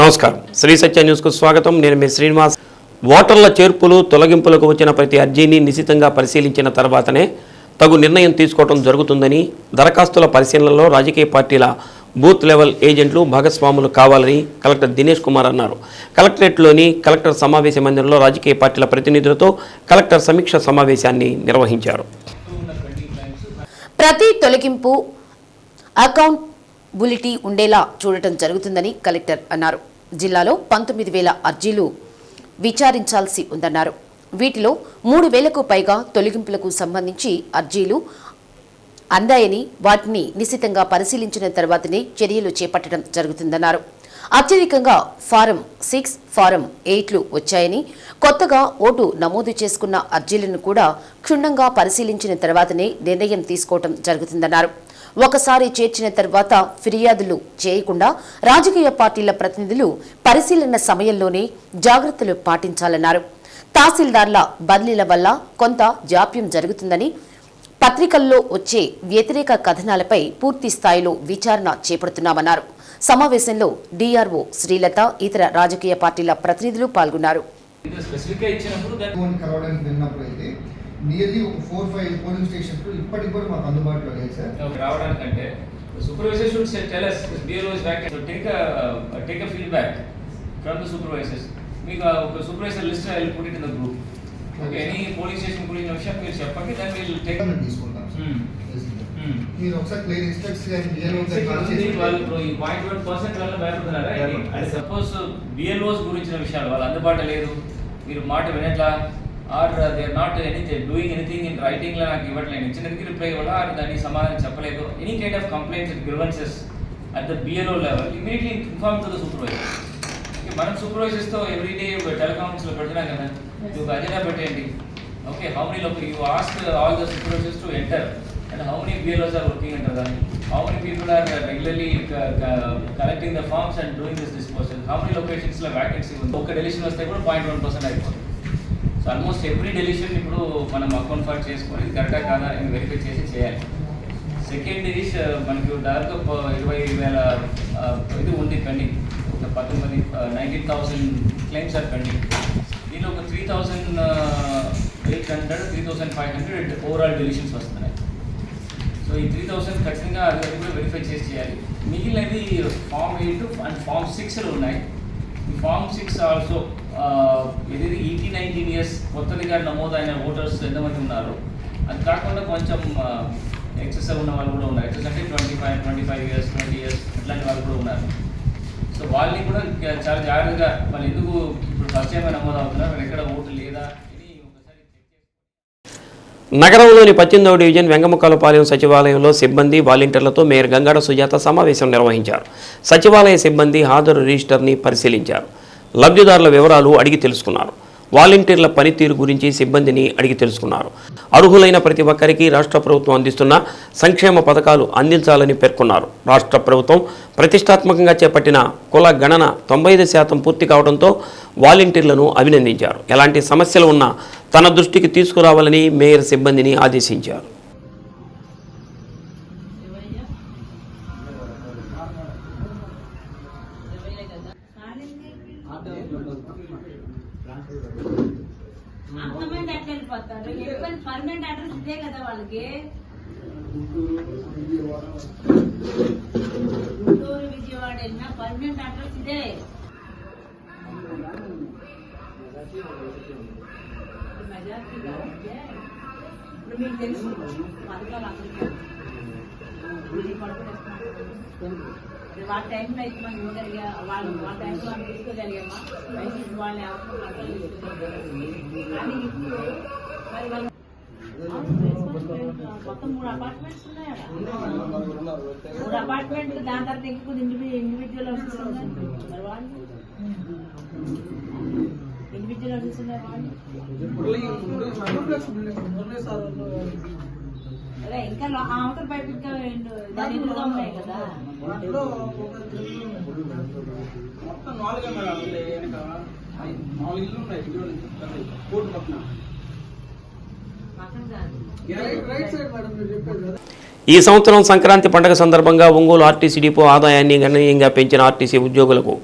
నమస్కారం శ్రీ సత్య న్యూస్కు స్వాగతం. నేను మీ శ్రీనివాస్. ఓటర్ల చేర్పులు తొలగింపులకు వచ్చిన ప్రతి అర్జీని నిశితంగా పరిశీలించిన తర్వాతనే తగు నిర్ణయం తీసుకోవడం జరుగుతుందని, దరఖాస్తుల పరిశీలనలో రాజకీయ పార్టీల బూత్ లెవెల్ ఏజెంట్లు భాగస్వాములు కావాలని కలెక్టర్ దినేష్ కుమార్ అన్నారు. కలెక్టరేట్లోని కలెక్టర్ సమావేశ మందిరంలో రాజకీయ పార్టీల ప్రతినిధులతో కలెక్టర్ సమీక్ష సమావేశాన్ని నిర్వహించారు. ప్రతి తొలగింపు అకౌంటబిలిటీ ఉండేలా చూడటం జరుగుతుందని కలెక్టర్ అన్నారు. జిల్లాలో 19,000 అర్జీలు విచారించాల్సి ఉందన్నారు. వీటిలో 3,000కు పైగా తొలగింపులకు సంబంధించి అర్జీలు అందాయని, వాటిని నిశితంగా పరిశీలించిన తర్వాతనే చర్యలు చేపట్టడం జరుగుతుందన్నారు. అత్యధికంగా ఫారం 6, ఫారం 8లు వచ్చాయని, కొత్తగా ఓటు నమోదు చేసుకున్న అర్జీలను కూడా క్షుణ్ణంగా పరిశీలించిన తర్వాతనే నిర్ణయం తీసుకోవడం జరుగుతుందన్నారు. ఒకసారి చేర్చిన తర్వాత ఫిర్యాదులు చేయకుండా రాజకీయ పార్టీల ప్రతినిధులు పరిశీలన సమయంలోనే జాగ్రత్తలు పాటించాలన్నారు. తహసీల్దార్ల బదిలీల వల్ల కొంత జాప్యం జరుగుతుందని, పత్రికల్లో వచ్చే వ్యతిరేక కథనాలపై పూర్తి స్థాయిలో విచారణ చేపడుతున్నామన్నారు. సమావేశంలో డిఆర్ఓ శ్రీలత, ఇతర రాజకీయ పార్టీల ప్రతినిధులు పాల్గొన్నారు. నియర్లీ ఒక 4-5 పోలింగ్ స్టేషన్స్ ఇప్పటికి కూడా మాకు అందుబాటులో లేదు sir. రావడానికంటే supervisor should tell us this BLO is vacant, so take a feedback from the supervisors. మీకు ఒక supervisor list I will put it in the group. Okay, any police station గురించి విషయం మీరు చెప్పండి, then we will take తీసుకుంటాం. మీరు ఒకసారి clear instructs BLO call చేసి వాళ్ళు ఈ 0.1% వల్ల భయపడుతున్నారా? అంటే సపోజ్ BLOs గురించిన విషయాలు వాళ్ళు అందుబాటులో లేదు, మీరు మాట వినట్లా, or they are not doing anything in writing la నాకు ఇవ్వట్లేదు, ఇచ్చినందుకు రిప్లై ఇవ్వాలా, or దానికి సమాధానం చెప్పలేదు, any kind of complaints and grievances at the BLO level immediately inform to the supervisor. Okay, మనం supervisors తో every day telecoms లో పెడుతున్నాం కదా, ఒక అజెండా పెట్టండి. Okay, how many you ask all the supervisors to enter and how many BLOs are working under that, how many people are regularly collecting the forms and doing this disposal, how many locations la vacancy ఉంది, ఒక deletion వస్తే కూడా 0.1% అయిపోతుంది. So almost every deletion ఇప్పుడు మనం account ఫార్ట్ చేసుకొని ఇది కరెక్టా కాదా అని వెరిఫై చేసి చేయాలి. సెకండ్ ఇస్ మనకి దాదాపు 20,000 ఇది ఉంది పెండింగ్, ఒక 19,000 క్లెయిమ్స్ ఆర్ పెండింగ్. దీనిలో ఒక 3,800 3,500 ఓవరాల్ డెలిషన్స్ వస్తున్నాయి. సో ఈ 3,000 ఖచ్చితంగా అది కూడా వెరిఫై చేసి చేయాలి. మిగిలినవి ఫామ్ 8 అండ్ ఫామ్ 6 ఉన్నాయి. ఈ ఫామ్ 6 ఆల్సో ఏదైతే 18-19 ఇయర్స్ కొత్తదిగా నమోదైన ఓటర్స్ ఎంతమంది ఉన్నారు, అది కాకుండా కొంచెం ఎక్సెస్ ఉన్న వాళ్ళు కూడా ఉన్నారు. ఎక్సెస్ అంటే 25 ఇయర్స్ 20 ఇయర్స్ ఇట్లాంటి వాళ్ళు కూడా ఉన్నారు. సో వాళ్ళని కూడా చాలా జాగ్రత్తగా వాళ్ళు ఎందుకు ఇప్పుడు ఫస్ట్ టైం నమోదు అవుతున్నారు, వాళ్ళు ఎక్కడ ఓటు లేదా అని ఒకసారి చెక్ చేసుకోండి. నగరంలోని 18వ డివిజన్ వెంగముక్కలపాలెం సచివాలయంలో సిబ్బంది, వాలంటీర్లతో మేయర్ గంగాడ సుజాత సమావేశం నిర్వహించారు. సచివాలయ సిబ్బంది హాజరు రిజిస్టర్ని పరిశీలించారు. లబ్ధిదారుల వివరాలు అడిగి తెలుసుకున్నారు. వాలంటీర్ల పనితీరు గురించి సిబ్బందిని అడిగి తెలుసుకున్నారు. అర్హులైన ప్రతి ఒక్కరికి రాష్ట్ర ప్రభుత్వం అందిస్తున్న సంక్షేమ పథకాలు అందించాలని పేర్కొన్నారు. రాష్ట్ర ప్రభుత్వం ప్రతిష్టాత్మకంగా చేపట్టిన కుల గణన 95% పూర్తి కావడంతో వాలంటీర్లను అభినందించారు. ఎలాంటి సమస్యలు ఉన్నా తన దృష్టికి తీసుకురావాలని మేయర్ సిబ్బందిని ఆదేశించారు. పర్మనెంట్ అడ్రస్ ఇదే కదా వాళ్ళకి, గుంటూరు విజయవాడ వెళ్ళినా పర్మనెంట్ అడ్రస్ ఇదే. మెజార్టీ కాబట్టి ఇప్పుడు మీకు తెలుసు పథకాలు అందరికీ వాళ్ళ టైంలో అయితే మనం ఇవ్వగలిగా, వాళ్ళ టైంలో మనం తీసుకోగలిగామా, వైసీపీ వాళ్ళు ఎవరికో పథకాలు తీసుకోగలిగారు. కానీ ఇప్పుడు మరి వాళ్ళు మొత్తం 3 అపార్ట్మెంట్స్ ఉన్నాయా, 3 అపార్ట్మెంట్లు, దాని తర్వాత ఎక్కువ ఇండివిజువల్ హౌసెస్ ఉన్నాయి. మరి వాళ్ళు ఇండివిజువల్ హౌసెస్ ఉన్నాయి, వాళ్ళు అదే ఇంకా అవతల పైపు ఇంకా దాని ఇందులో ఉన్నాయి కదా. ఈ సంవత్సరం సంక్రాంతి పండుగ సందర్భంగా ఒంగోలు ఆర్టీసీ డిపో ఆదాయాన్ని గణనీయంగా పెంచిన ఆర్టీసీ ఉద్యోగులకు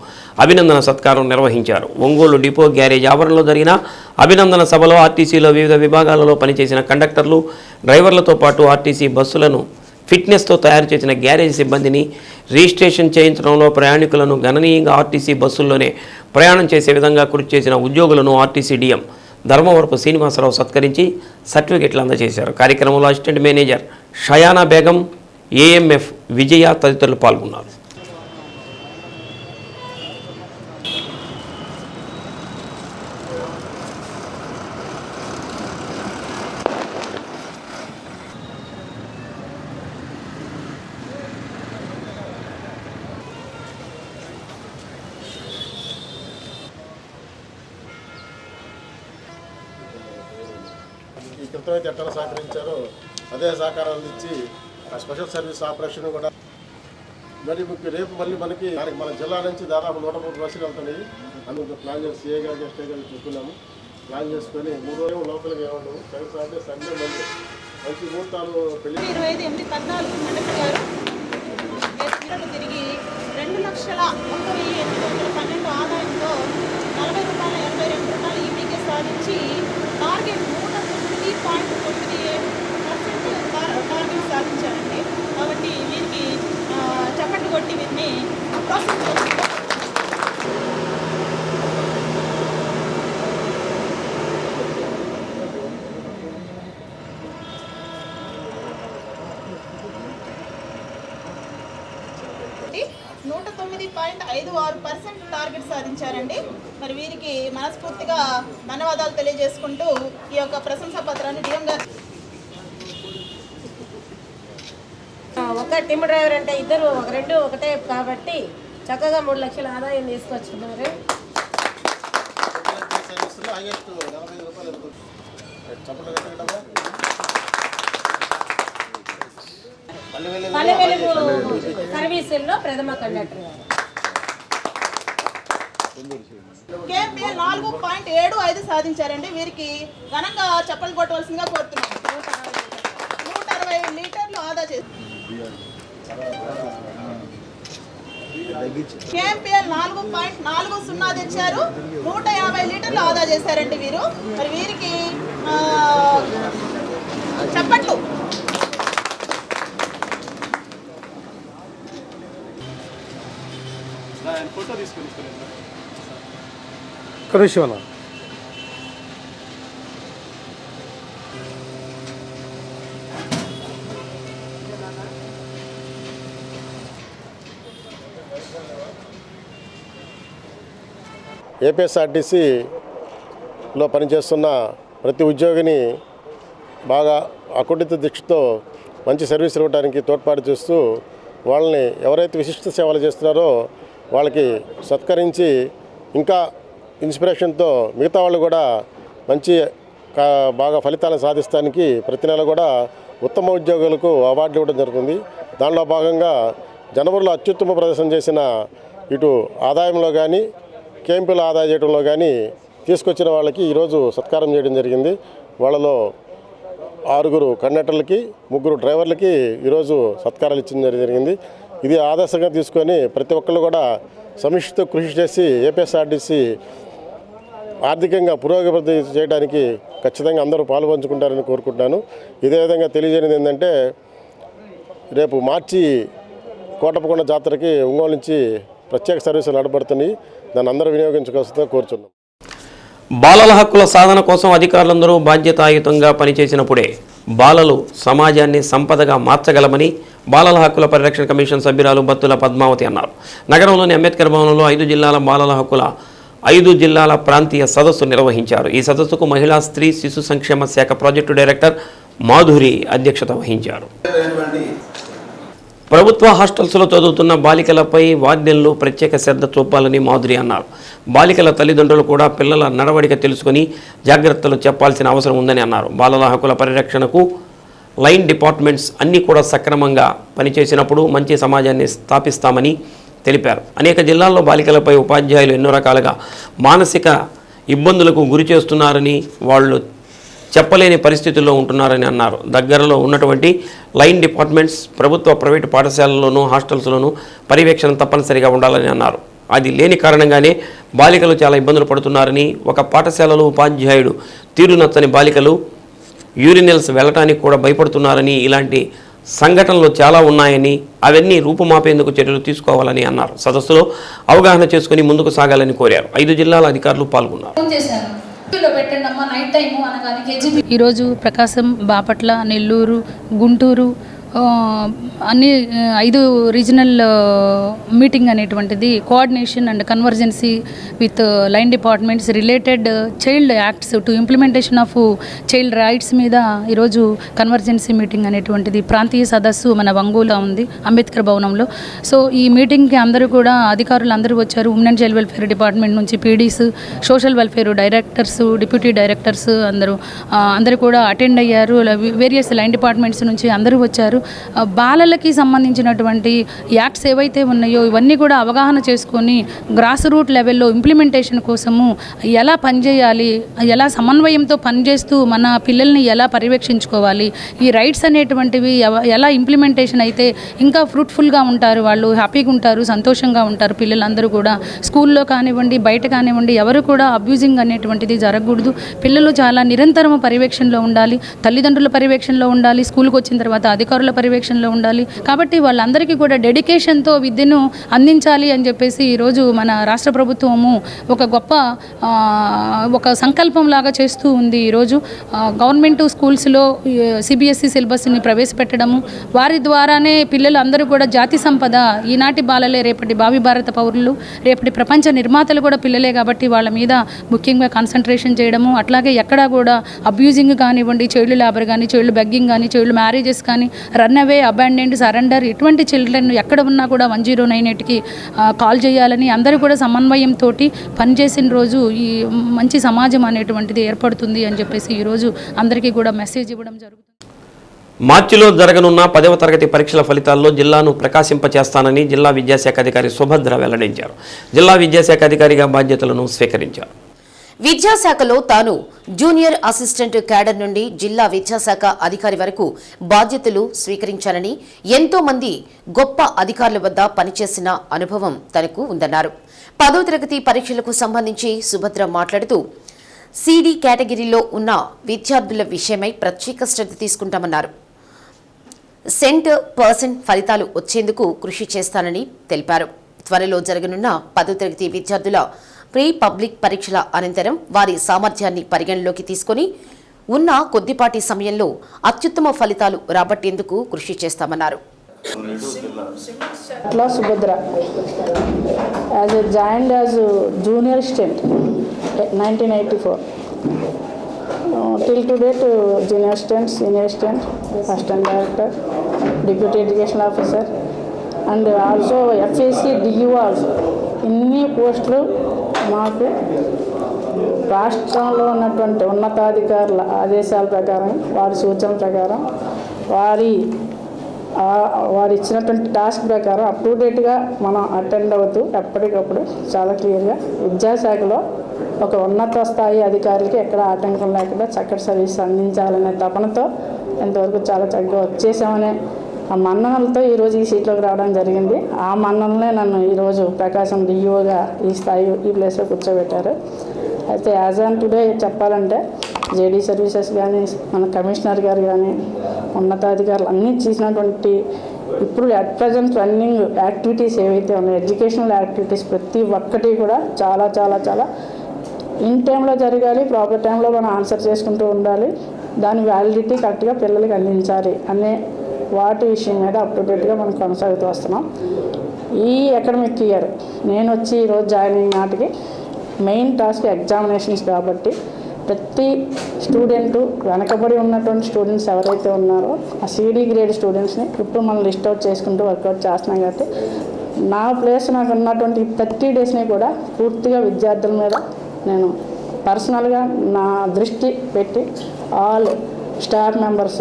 అభినందన సత్కారం నిర్వహించారు. ఒంగోలు డిపో గ్యారేజ్ ఆవరణలో జరిగిన అభినందన సభలో ఆర్టీసీలో వివిధ విభాగాలలో పనిచేసిన కండక్టర్లు, డ్రైవర్లతో పాటు ఆర్టీసీ బస్సులను ఫిట్నెస్తో తయారు చేసిన గ్యారేజ్ సిబ్బందిని రిజిస్ట్రేషన్ చేయించడంలో ప్రయాణికులను గణనీయంగా ఆర్టీసీ బస్సుల్లోనే ప్రయాణం చేసే విధంగా కృషి చేసిన ఉద్యోగులను ఆర్టీసీ డిఎం ధర్మవరపు శ్రీనివాసరావు సత్కరించి సర్టిఫికెట్లు అందజేశారు. కార్యక్రమంలో assistant manager Shayana Begum, AMF విజయ తదితరులు పాల్గొన్నారు. ఈ క్రితమైతే ఎట్లా సహకరించారో అదే సహకారం అందించి ఆ స్పెషల్ సర్వీస్ ఆపరేషన్ కూడా మరి రేపు మళ్ళీ మనకి మన జిల్లా నుంచి దాదాపు 130 బస్సులు వెళ్తున్నాయి. అందుకు ప్లాన్ చేసి సీఏ గారు ఎస్టే గారు చూస్తున్నాము. ప్లాన్ చేసుకొని 3 రోజులు లోపలికి ఏమన్నాము. సాటర్డే సండే మంది మంచి ముహూర్తాలు పెళ్లి 28-14 కండక్టర్ గారు తిరిగి 2,01,812 ఆదాయంతో ₹40.82 ఈపీకే సాధించి టార్గెట్ 109.97% టార్గెట్ సాధించారండి. కాబట్టి వీరికి చప్పట్లు కొట్టి వీరిని ప్రాసెస్ చేస్తారు. %109.56% టార్గెట్ సాధించారండి. మరి వీరికి మనస్ఫూర్తిగా ధన్యవాదాలు తెలియజేసుకుంటూ ఈ యొక్క ప్రశంసా పత్రాన్ని డిఎం గారు. ఒక టీమ్ డ్రైవర్ అంటే ఇద్దరు రెండు ఒకటే కాబట్టి చక్కగా 3 లక్షల ఆదాయం తీసుకొచ్చుకున్నారు. పల్లె వెలుగు సర్వీసుల్లో ప్రథమ కండక్టర్ గారు. కేఎంపీఎల్ 4.75 సాధించారండి. వీరికి ఘనంగా చప్పలు కొట్టవలసిందిగా కోరుతున్నాం. 160 లీటర్లు ఆదా చేశారు. కేఎంపీఎల్ 4.40 తెచ్చారు. 150 లీటర్లు ఆదా చేశారండి వీరు. మరి వీరికి చప్పట్లు. కృష్ణ ఏపీఎస్ఆర్టీసీలో పనిచేస్తున్న ప్రతి ఉద్యోగిని బాగా అకుంఠిత దీక్షతో మంచి సర్వీస్ ఇవ్వడానికి తోడ్పాటు చేస్తూ వాళ్ళని ఎవరైతే విశిష్ట సేవలు చేస్తున్నారో వాళ్ళకి సత్కరించి ఇంకా ఇన్స్పిరేషన్తో మిగతా వాళ్ళు కూడా మంచి బాగా ఫలితాలను సాధిస్తానికి ప్రతి నెల కూడా ఉత్తమ ఉద్యోగులకు అవార్డు ఇవ్వడం జరుగుతుంది. దానిలో భాగంగా జనవరిలో అత్యుత్తమ ప్రదర్శన చేసిన ఇటు ఆదాయంలో కానీ కేంపులు ఆదా చేయడంలో కానీ తీసుకొచ్చిన వాళ్ళకి ఈరోజు సత్కారం చేయడం జరిగింది. వాళ్ళలో 6 కండక్టర్లకి 3 డ్రైవర్లకి ఈరోజు సత్కారాలు ఇచ్చడం జరిగింది. ఇది ఆదర్శంగా తీసుకొని ప్రతి ఒక్కళ్ళు కూడా సమిష్టితో కృషి చేసి ఏపీఎస్ఆర్టీసీ ఆర్థికంగా పురోగతి చేయడానికి ఖచ్చితంగా అందరూ పాల్పంచుకుంటారని కోరుకుంటున్నాను. ఇదే విధంగా తెలియజేయనిది ఏంటంటే రేపు మార్చి కోటప్పకొండ జాతరకి ఒంగోలు నుంచి ప్రత్యేక సర్వీసులు నడబడుతున్నాయి. దాన్ని అందరూ వినియోగించుకోవాల్సిందిగా కోరుచున్నాం. బాలల హక్కుల సాధన కోసం అధికారులందరూ బాధ్యతాయుతంగా పనిచేసినప్పుడే బాలలు సమాజాన్ని సంపదగా మార్చగలమని బాలల హక్కుల పరిరక్షణ కమిషన్ సభ్యురాలు బత్తుల పద్మావతి అన్నారు. నగరంలోని అంబేద్కర్ భవనంలో 5 జిల్లాల బాలల హక్కుల 5 జిల్లాల ప్రాంతీయ సదస్సు నిర్వహించారు. ఈ సదస్సుకు మహిళా స్త్రీ శిశు సంక్షేమ శాఖ ప్రాజెక్టు డైరెక్టర్ మాధురి అధ్యక్షత వహించారు. ప్రభుత్వ హాస్టల్స్లో చదువుతున్న బాలికలపై వార్డెన్లు ప్రత్యేక శ్రద్ధ చూపాలని మాధురి అన్నారు. బాలికల తల్లిదండ్రులు కూడా పిల్లల నడవడిక తెలుసుకుని జాగ్రత్తలు చెప్పాల్సిన అవసరం ఉందని అన్నారు. బాలల హక్కుల పరిరక్షణకు లైన్ డిపార్ట్మెంట్స్ అన్నీ కూడా సక్రమంగా పనిచేసినప్పుడు మంచి సమాజాన్ని స్థాపిస్తామని తెలిపారు. అనేక జిల్లాల్లో బాలికలపై ఉపాధ్యాయులు ఎన్నో రకాలుగా మానసిక ఇబ్బందులకు గురి చేస్తున్నారని, వాళ్ళు చెప్పలేని పరిస్థితుల్లో ఉంటున్నారని అన్నారు. దగ్గరలో ఉన్నటువంటి లైన్ డిపార్ట్మెంట్స్ ప్రభుత్వ ప్రైవేటు పాఠశాలల్లోనూ హాస్టల్స్లోనూ పర్యవేక్షణ తప్పనిసరిగా ఉండాలని అన్నారు. అది లేని కారణంగానే బాలికలు చాలా ఇబ్బందులు పడుతున్నారని, ఒక పాఠశాలలో ఉపాధ్యాయుడు తీరు నచ్చని బాలికలు యూరినల్స్ వెళ్ళటానికి కూడా భయపడుతున్నారని, ఇలాంటి సంఘటనలు చాలా ఉన్నాయని, అవన్నీ రూపుమాపేందుకు చర్యలు తీసుకోవాలని అన్నారు. సదస్సులో అవగాహన చేసుకుని ముందుకు సాగాలని కోరారు. 5 జిల్లాల అధికారులు పాల్గొన్నారు. ఈరోజు ప్రకాశం, బాపట్ల, నెల్లూరు, గుంటూరు అన్ని 5 రీజనల్ మీటింగ్ అనేటువంటిది coordination and convergency with line departments related child acts to implementation of child rights మీద ఈరోజు కన్వర్జెన్సీ మీటింగ్ అనేటువంటిది ప్రాంతీయ సదస్సు మన వంగూలో ఉంది, అంబేద్కర్ భవనంలో. సో ఈ మీటింగ్కి అందరూ కూడా అధికారులు అందరూ వచ్చారు. Women and child welfare department నుంచి PDs, social welfare directors, deputy directors అందరూ కూడా అటెండ్ అయ్యారు. వేరియస్ లైన్ డిపార్ట్మెంట్స్ నుంచి అందరూ వచ్చారు. బాలలకి సంబంధించినటువంటి యాక్ట్స్ ఏవైతే ఉన్నాయో ఇవన్నీ కూడా అవగాహన చేసుకొని గ్రాస్ రూట్ లెవెల్లో ఇంప్లిమెంటేషన్ కోసము ఎలా పనిచేయాలి, ఎలా సమన్వయంతో పనిచేస్తూ మన పిల్లల్ని ఎలా పర్యవేక్షించుకోవాలి, ఈ రైట్స్ అనేటువంటివి ఎలా ఇంప్లిమెంటేషన్ అయితే ఇంకా ఫ్రూట్ఫుల్గా ఉంటారు, వాళ్ళు హ్యాపీగా ఉంటారు, సంతోషంగా ఉంటారు పిల్లలందరూ కూడా. స్కూల్లో కానివ్వండి, బయట కానివ్వండి, ఎవరు కూడా అబ్యూజింగ్ అనేటువంటిది జరగకూడదు. పిల్లలు చాలా నిరంతరం పర్యవేక్షణలో ఉండాలి, తల్లిదండ్రుల పర్యవేక్షణలో ఉండాలి, స్కూల్కి వచ్చిన తర్వాత అధికారుల పర్యవేక్షణలో ఉండాలి. కాబట్టి వాళ్ళందరికీ కూడా డెడికేషన్తో విద్యను అందించాలి అని చెప్పేసి ఈరోజు మన రాష్ట్ర ప్రభుత్వము ఒక గొప్ప ఒక సంకల్పం లాగా చేస్తూ ఉంది. ఈరోజు గవర్నమెంట్ స్కూల్స్లో సిబిఎస్ఈ సిలబస్ని ప్రవేశపెట్టడము, వారి ద్వారానే పిల్లలు అందరూ కూడా జాతి సంపద, ఈనాటి బాలలే రేపటి భావి భారత పౌరులు, రేపటి ప్రపంచ నిర్మాతలు కూడా పిల్లలే కాబట్టి వాళ్ళ మీద ముఖ్యంగా కాన్సన్ట్రేషన్ చేయడము. అట్లాగే ఎక్కడా కూడా అబ్యూజింగ్ కానివ్వండి, చైల్డ్ లేబర్ కానీ, చైల్డ్ బెగ్గింగ్ కానీ, చైల్డ్ మ్యారేజెస్ కానీ, రన్ అవే, అబాండెండ్, సరెండర్ ఇటువంటి చిల్డ్రన్ ఎక్కడ ఉన్నా కూడా 109కి కాల్ చేయాలని అందరూ కూడా సమన్వయంతో పనిచేసిన రోజు ఈ మంచి సమాజం అనేటువంటిది ఏర్పడుతుంది అని చెప్పేసి ఈరోజు అందరికీ కూడా మెసేజ్ ఇవ్వడం జరుగుతుంది. మార్చిలో జరగనున్న 10వ తరగతి పరీక్షల ఫలితాల్లో జిల్లాను ప్రకాశింపచేస్తానని జిల్లా విద్యాశాఖ అధికారి సుభద్ర వెల్లడించారు. జిల్లా విద్యాశాఖ అధికారిగా బాధ్యతలను స్వీకరించారు. విద్యాశాఖలో తాను జూనియర్ అసిస్టెంట్ క్యాడర్ నుండి జిల్లా విద్యాశాఖ అధికారి వరకు బాధ్యతలు స్వీకరించానని, ఎంతో మంది గొప్ప అధికారుల వద్ద పనిచేసిన అనుభవం తనకు ఉందన్నారు. 10వ తరగతి పరీక్షలకు సంబంధించి సుభద్ర మాట్లాడుతూ సిడి కేటగిరీలో ఉన్న విద్యార్థుల విషయమై ప్రత్యేక శ్రద్ధ తీసుకుంటామన్నారు. సెంట్ పర్సెంట్ ఫలితాలు వచ్చేందుకు కృషి చేస్తానని తెలిపారు. త్వరలో జరగనున్న 10వ తరగతి విద్యార్థుల ప్రీ పబ్లిక్ పరీక్షల అనంతరం వారి సామర్థ్యాన్ని పరిగణలోకి తీసుకుని ఉన్న కొద్దిపాటి సమయంలో అత్యుత్తమ ఫలితాలు రాబట్టేందుకు కృషి చేస్తామన్నారు. Subhadra as a joined as junior assistant 1984 till to date junior assistant, senior assistant, assistant director, deputy education officer and also FAC DU also ఇన్ని పోస్టులు మాకు రాష్ట్రంలో ఉన్నటువంటి ఉన్నతాధికారుల ఆదేశాల ప్రకారం, వారి సూచనల ప్రకారం, వారు ఇచ్చినటువంటి టాస్క్ ప్రకారం అప్ టు డేట్గా మనం అటెండ్ అవుతూ ఎప్పటికప్పుడు చాలా క్లియర్గా విద్యాశాఖలో ఒక ఉన్నత స్థాయి అధికారులకి ఎక్కడ ఆటంకం లేకుండా చక్కటి సర్వీస్ అందించాలనే తపనతో ఇంతవరకు చాలా చక్కగా వర్క్ చేసామనే ఆ మన్ననలతో ఈరోజు ఈ సీట్లోకి రావడం జరిగింది. ఆ మన్ననలే నన్ను ఈరోజు ప్రకాశం డిఈఓగా ఈ ప్లేస్లో కూర్చోబెట్టారు. అయితే యాజ్ ఆన్ టుడే చెప్పాలంటే జేడీ సర్వీసెస్ కానీ, మన కమిషనర్ గారు కానీ, ఉన్నతాధికారులు అన్నీ చేసినటువంటి ఇప్పుడు అట్ ప్రజెంట్ రన్నింగ్ యాక్టివిటీస్ ఏవైతే ఉన్నాయో, ఎడ్యుకేషనల్ యాక్టివిటీస్ ప్రతి ఒక్కటి కూడా చాలా చాలా చాలా ఇన్ టైంలో జరగాలి, ప్రాపర్ టైంలో మనం ఆన్సర్ చేసుకుంటూ ఉండాలి, దాని వ్యాలిడిటీ కరెక్ట్గా పిల్లలకి అందించాలి అనే వాటి విషయం మీద అప్ టు డేట్గా మనం కొనసాగుతూ వస్తున్నాం. ఈ అకాడమిక్ ఇయర్ నేను వచ్చి ఈరోజు జాయిన్ అయిన నాటికి మెయిన్ టాస్క్ ఎగ్జామినేషన్స్ కాబట్టి ప్రతి స్టూడెంటు వెనకబడి ఉన్నటువంటి స్టూడెంట్స్ ఎవరైతే ఉన్నారో ఆ సిడి గ్రేడ్ స్టూడెంట్స్ని ఇప్పుడు మనం లిస్ట్ అవుట్ చేసుకుంటూ వర్కౌట్ చేస్తున్నాం. కాబట్టి నా ప్లేస్ నాకు ఉన్నటువంటి 30 డేస్ని కూడా పూర్తిగా విద్యార్థుల మీద నేను పర్సనల్గా నా దృష్టి పెట్టి all staff members,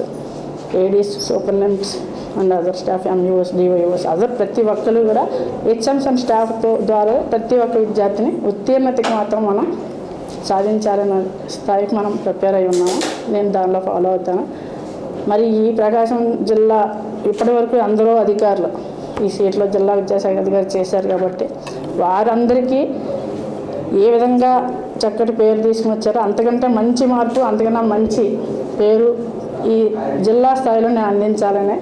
ADs, superintendents and other staff, MUs, DOs, other ప్రతి ఒక్కరు కూడా హెచ్ఎంస్ అండ్ స్టాఫ్తో ద్వారా ప్రతి ఒక్క విద్యార్థిని ఉత్తీర్ణతకి మాత్రం మనం సాధించాలనే స్థాయికి మనం ప్రిపేర్ అయి ఉన్నాము. నేను దానిలో ఫాలో అవుతాను. మరి ఈ ప్రకాశం జిల్లా ఇప్పటి వరకు అందరూ అధికారులు ఈ సీట్లో జిల్లా విద్యాశాఖ అధికారి చేశారు కాబట్టి వారందరికీ ఏ విధంగా చక్కటి పేరు తీసుకుని వచ్చారో అంతకంటే మంచి మార్పు, అంతకన్నా మంచి పేరు ఈ జిల్లా స్థాయిలో నేను అందించాలనే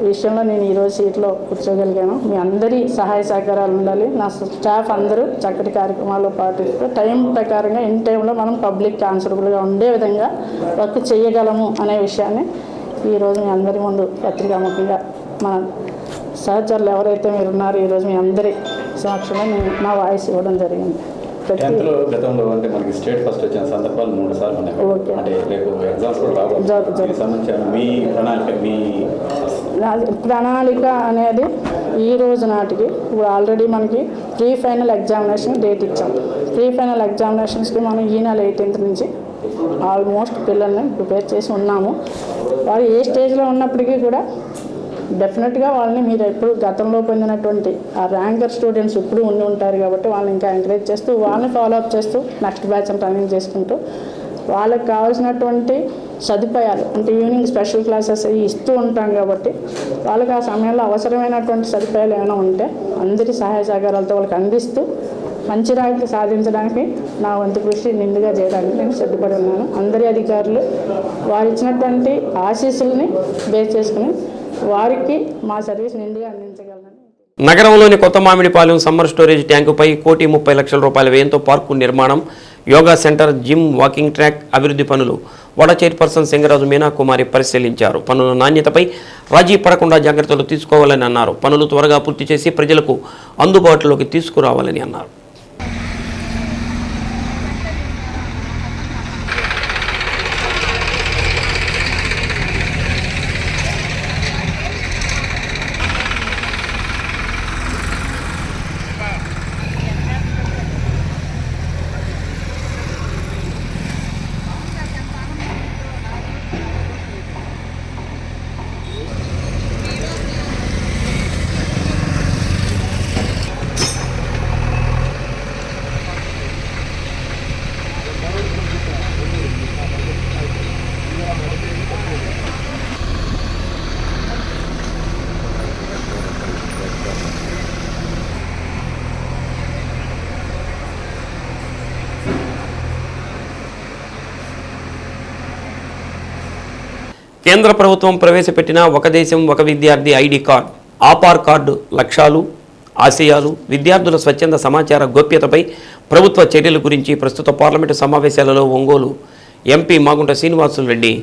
విషయంలో నేను ఈరోజు సీట్లో కూర్చోగలిగాను. మీ అందరి సహాయ సహకారాలు ఉండాలి. నా స్టాఫ్ అందరూ చక్కటి కార్యక్రమాలు పాటిస్తూ టైం ప్రకారంగా ఇన్ టైంలో మనం పబ్లిక్ ఆన్సరబుల్గా ఉండే విధంగా వర్క్ చేయగలము అనే విషయాన్ని ఈరోజు మీ అందరి ముందు పత్రికాముఖంగా మన సహచరులు ఎవరైతే మీరు ఉన్నారో ఈరోజు మీ అందరి సమక్షంలో నేను నా వాయిస్ ఇవ్వడం జరిగింది. గతంలో అంటే మనకి స్టేట్ ఫస్ట్ వచ్చిన సందర్భాలు 3 సార్లు ఉన్నాయి. అంటే రేపు ఎగ్జామ్స్ కూడా రాబోతుంది. సంబంధించిన మీ ప్రణాళిక అనేది ఈ రోజు నాటికి ఇప్పుడు ఆల్రెడీ మనకి ప్రీ ఫైనల్ ఎగ్జామినేషన్ డేట్ ఇచ్చాం. ప్రీ ఫైనల్ ఎగ్జామినేషన్స్కి మనం ఈ నెల 18th నుంచి ఆల్మోస్ట్ పిల్లల్ని ప్రిపేర్ చేసి ఉన్నాము. వాళ్ళు ఏ స్టేజ్లో ఉన్నప్పటికీ కూడా డెఫినెట్గా వాళ్ళని మీరు ఎప్పుడు గతంలో పొందినటువంటి ఆ ర్యాంకర్ స్టూడెంట్స్ ఇప్పుడు ఉండి ఉంటారు కాబట్టి వాళ్ళని ఇంకా ఎంకరేజ్ చేస్తూ వాళ్ళని ఫాలోఅప్ చేస్తూ నెక్స్ట్ బ్యాచ్ రన్నింగ్ చేసుకుంటూ వాళ్ళకి కావాల్సినటువంటి సదుపాయాలు అంటే ఈవినింగ్ స్పెషల్ క్లాసెస్ ఇస్తూ ఉంటాం కాబట్టి వాళ్ళకి ఆ సమయంలో అవసరమైనటువంటి సదుపాయాలు ఏమైనా ఉంటే అందరి సహాయ సహకారాలతో వాళ్ళకి అందిస్తూ మంచి ర్యాంక్ సాధించడానికి నా వంతు కృషి నిండుగా చేయడానికి నేను సిద్ధపడి ఉన్నాను. అందరి అధికారులు వారు ఇచ్చినటువంటి ఆశీస్సుల్ని బేస్ చేసుకుని వారికి మా సర్వీస్ నిండుగా అందించగలను. నగరంలోని కొత్త మామిడిపాలెం సమ్మర్ స్టోరేజ్ ట్యాంకుపై 1,30,00,000 రూపాయల వ్యయంతో పార్కు నిర్మాణం, yoga centre, gym, walking track అభివృద్ధి పనులు వడ చైర్పర్సన్ సింగరాజు మీనాకుమారి పరిశీలించారు. పనుల నాణ్యతపై రాజీ పడకుండా జాగ్రత్తలు తీసుకోవాలని అన్నారు. పనులు త్వరగా పూర్తి చేసి ప్రజలకు అందుబాటులోకి తీసుకురావాలని అన్నారు. కేంద్ర ప్రభుత్వం ప్రవేశపెట్టిన ఒక దేశం ఒక విద్యార్థి ఐడి కార్డు, ఆపార్ కార్డు లక్ష్యాలు, ఆశయాలు, విద్యార్థుల స్వచ్ఛంద సమాచార గోప్యతపై ప్రభుత్వ చర్యల గురించి ప్రస్తుత పార్లమెంటు సమావేశాలలో ఒంగోలు ఎంపీ మాగుంట శ్రీనివాసులు రెడ్డి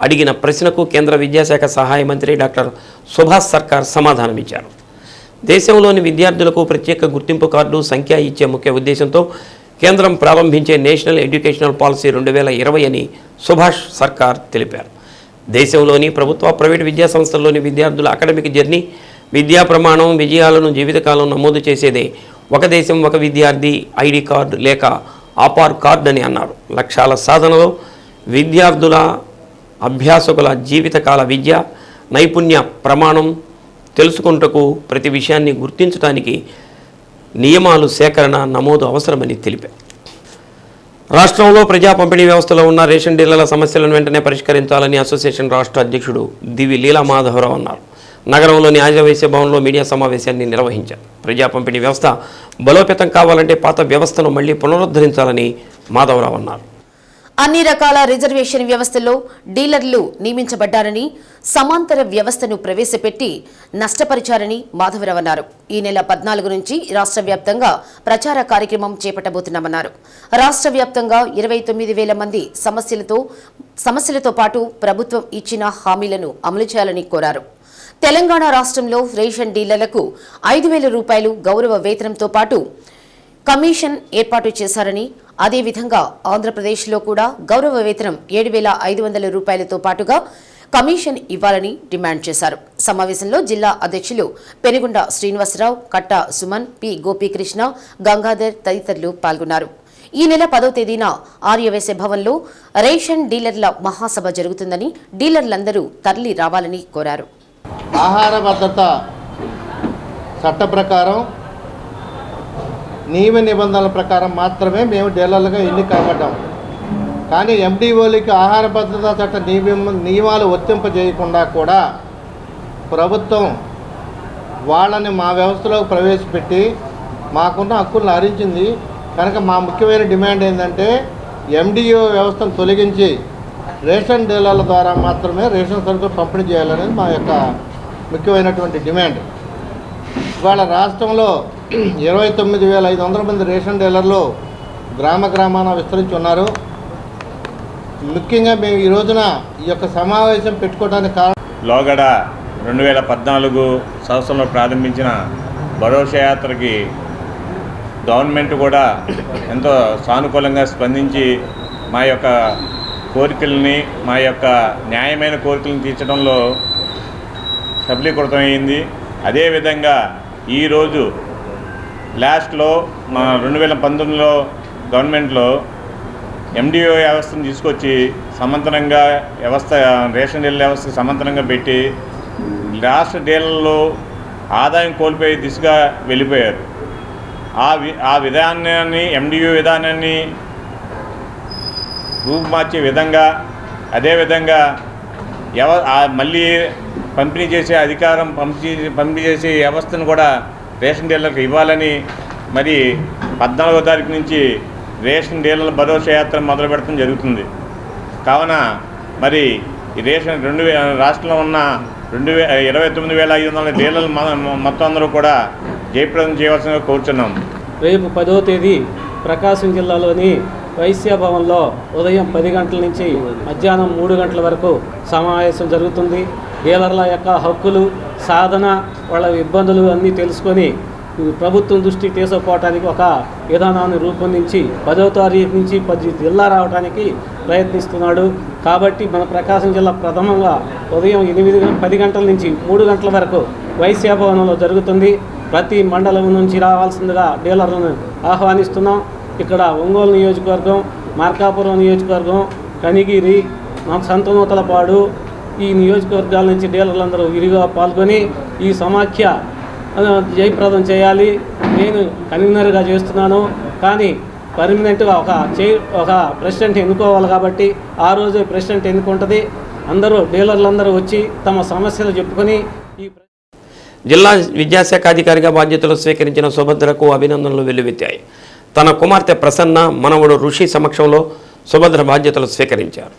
అడిగిన ప్రశ్నకు కేంద్ర విద్యాశాఖ సహాయ మంత్రి డాక్టర్ సుభాష్ సర్కార్ సమాధానమిచ్చారు. దేశంలోని విద్యార్థులకు ప్రత్యేక గుర్తింపు కార్డు సంఖ్య ఇచ్చే ముఖ్య ఉద్దేశంతో కేంద్రం ప్రారంభించే నేషనల్ ఎడ్యుకేషనల్ పాలసీ 2020 అని సుభాష్ సర్కార్ తెలిపారు. దేశంలోని ప్రభుత్వ ప్రైవేటు విద్యా సంస్థల్లోని విద్యార్థుల అకాడమిక్ జర్నీ, విద్యా ప్రమాణం, విజయాలను జీవితకాలం నమోదు చేసేదే ఒక దేశం ఒక విద్యార్థి ఐడి కార్డు లేక ఆపార్ కార్డు అని అన్నారు. లక్ష్యాల సాధనలో విద్యార్థుల అభ్యాసకుల జీవితకాల విద్య నైపుణ్య ప్రమాణం తెలుసుకుంటకు ప్రతి విషయాన్ని గుర్తించడానికి నియమాలు సేకరణ నమోదు అవసరమని తెలిపారు. రాష్ట్రంలో ప్రజా పంపిణీ వ్యవస్థలో ఉన్న రేషన్ డీలర్ల సమస్యలను వెంటనే పరిష్కరించాలని అసోసియేషన్ రాష్ట్ర అధ్యక్షుడు దివి లీలా మాధవరావు అన్నారు. నగరంలోని ఆర్యవైశ్య భవన్లో మీడియా సమావేశాన్ని నిర్వహించారు. ప్రజా పంపిణీ వ్యవస్థ బలోపేతం కావాలంటే పాత వ్యవస్థను మళ్లీ పునరుద్ధరించాలని మాధవరావు అన్నారు. అన్ని రకాల రిజర్వేషన్ వ్యవస్థలో డీలర్లు నియమించబడ్డారని, సమాంతర వ్యవస్థను ప్రవేశపెట్టి నష్టపరిచారని మాధవరావు అన్నారు. ఈ నెల 14 నుంచి రాష్ట్ర వ్యాప్తంగా ప్రచార కార్యక్రమం చేపట్టబోతున్నామన్నారు. రాష్ట్ర వ్యాప్తంగా 29,000 మంది సమస్యలతో పాటు ప్రభుత్వం ఇచ్చిన హామీలను అమలు చేయాలని కోరారు. తెలంగాణ రాష్ట్రంలో రేషన్ డీలర్లకు 5,000 రూపాయలు గౌరవ వేతనంతో పాటు కమిషన్ ఏర్పాటు చేశారని, అదేవిధంగా ఆంధ్రప్రదేశ్లో కూడా గౌరవ వేతనం 7,500 రూపాయలతో పాటుగా కమిషన్ ఇవ్వాలని డిమాండ్ చేశారు. సమావేశంలో జిల్లా అధ్యక్షులు పెనుగొండ శ్రీనివాసరావు, కట్ట సుమన్, పి గోపీకృష్ణ, గంగాధర్ తదితరులు పాల్గొన్నారు. ఈ నెల 10వ తేదీన ఆర్యవైశ్య భవన్లో రేషన్ డీలర్ల మహాసభ జరుగుతుందని, డీలర్లందరూ తరలి రావాలని కోరారు. ఆహార భద్రత చట్ట ప్రకారం నియమ నిబంధనల ప్రకారం మాత్రమే మేము డీలర్లుగా ఎన్నిక కాబడ్డాం. కానీ ఎండిఓలకి ఆహార భద్రతా చట్ట నియమాలు వర్తింపజేయకుండా కూడా ప్రభుత్వం వాళ్ళని మా వ్యవస్థలోకి ప్రవేశపెట్టి మాకున్న హక్కులను హరించింది. కనుక మా ముఖ్యమైన డిమాండ్ ఏంటంటే ఎండిఓ వ్యవస్థను తొలగించి రేషన్ డీలర్ల ద్వారా మాత్రమే రేషన్ సరుకులు పంపిణీ చేయాలనేది మా యొక్క ముఖ్యమైనటువంటి డిమాండ్. ఇవాళ రాష్ట్రంలో 29,500 మంది రేషన్ డీలర్లు గ్రామాన విస్తరించి ఉన్నారు. ముఖ్యంగా మేము ఈ రోజున ఈ యొక్క సమావేశం పెట్టుకోవడానికి కారణం లోగడ 2014 సంవత్సరంలో ప్రారంభించిన భరోసా యాత్రకి గవర్నమెంట్ కూడా ఎంతో సానుకూలంగా స్పందించి మా యొక్క కోరికల్ని, మా యొక్క న్యాయమైన కోరికలను తీర్చడంలో సఫలీకృతమైంది. అదేవిధంగా ఈరోజు లాస్ట్లో మన 2019లో గవర్నమెంట్లో ఎండిఓ వ్యవస్థను తీసుకొచ్చి సమాంతరంగా రేషన్ డీలర్ వ్యవస్థ సమాంతరంగా పెట్టి రాష్ట్ర డీలర్లు ఆదాయం కోల్పోయే దిశగా వెళ్ళిపోయారు. ఆ విధానాన్ని, ఎండిఓ విధానాన్ని రూపుమార్చే విధంగా, అదేవిధంగా మళ్ళీ పంపిణీ చేసే అధికారం, పంపిణీ చేసే వ్యవస్థను కూడా రేషన్ డీలర్లకు ఇవ్వాలని మరి 14వ తారీఖు నుంచి రేషన్ డీలర్ల భరోసా యాత్ర మొదలు పెడతాం జరుగుతుంది. కావున మరి ఈ రేషన్ రాష్ట్రంలో ఉన్న 29,500 డీలర్లు మొత్తం అందరూ కూడా జయప్రదం చేయవలసిందిగా కోరుచున్నాం. రేపు 10వ తేదీ ప్రకాశం జిల్లాలోని వైశ్య భవన్లో ఉదయం 10 గంటల నుంచి మధ్యాహ్నం 3 గంటల వరకు సమావేశం జరుగుతుంది. డీలర్ల యొక్క హక్కులు, సాధన, వాళ్ళ ఇబ్బందులు అన్నీ తెలుసుకొని ప్రభుత్వం దృష్టికి తీసుకుపోవడానికి ఒక విధానాన్ని రూపొందించి 10వ తారీఖు నుంచి 10 జిల్లా రావడానికి ప్రయత్నిస్తున్నాడు. కాబట్టి మన ప్రకాశం జిల్లా ప్రథమంగా ఉదయం 10 గంటల నుంచి 3 గంటల వరకు వైశ్య భవనంలో జరుగుతుంది. ప్రతి మండలం నుంచి రావాల్సిందిగా డీలర్లను ఆహ్వానిస్తున్నాం. ఇక్కడ ఒంగోలు నియోజకవర్గం, మార్కాపురం నియోజకవర్గం, కనిగిరి, సంతనూతలపాడు ఈ నియోజకవర్గాల నుంచి డీలర్లందరూ విరిగా పాల్గొని ఈ సమాఖ్య జయప్రదం చేయాలి. నేను కన్వీనర్గా చేస్తున్నాను, కానీ పర్మనెంట్గా ఒక ప్రెసిడెంట్ ఎన్నుకోవాలి. కాబట్టి ఆ రోజే ప్రెసిడెంట్ ఎన్నుకుంటుంది. డీలర్లందరూ వచ్చి తమ సమస్యలు చెప్పుకొని జిల్లా విద్యాశాఖ అధికారిగా బాధ్యతలు స్వీకరించిన సుభద్రకు అభినందనలు వెల్లువెత్తాయి. తన కుమార్తె ప్రసన్న, మనవడు ఋషి సమక్షంలో సుభద్ర బాధ్యతలు స్వీకరించారు.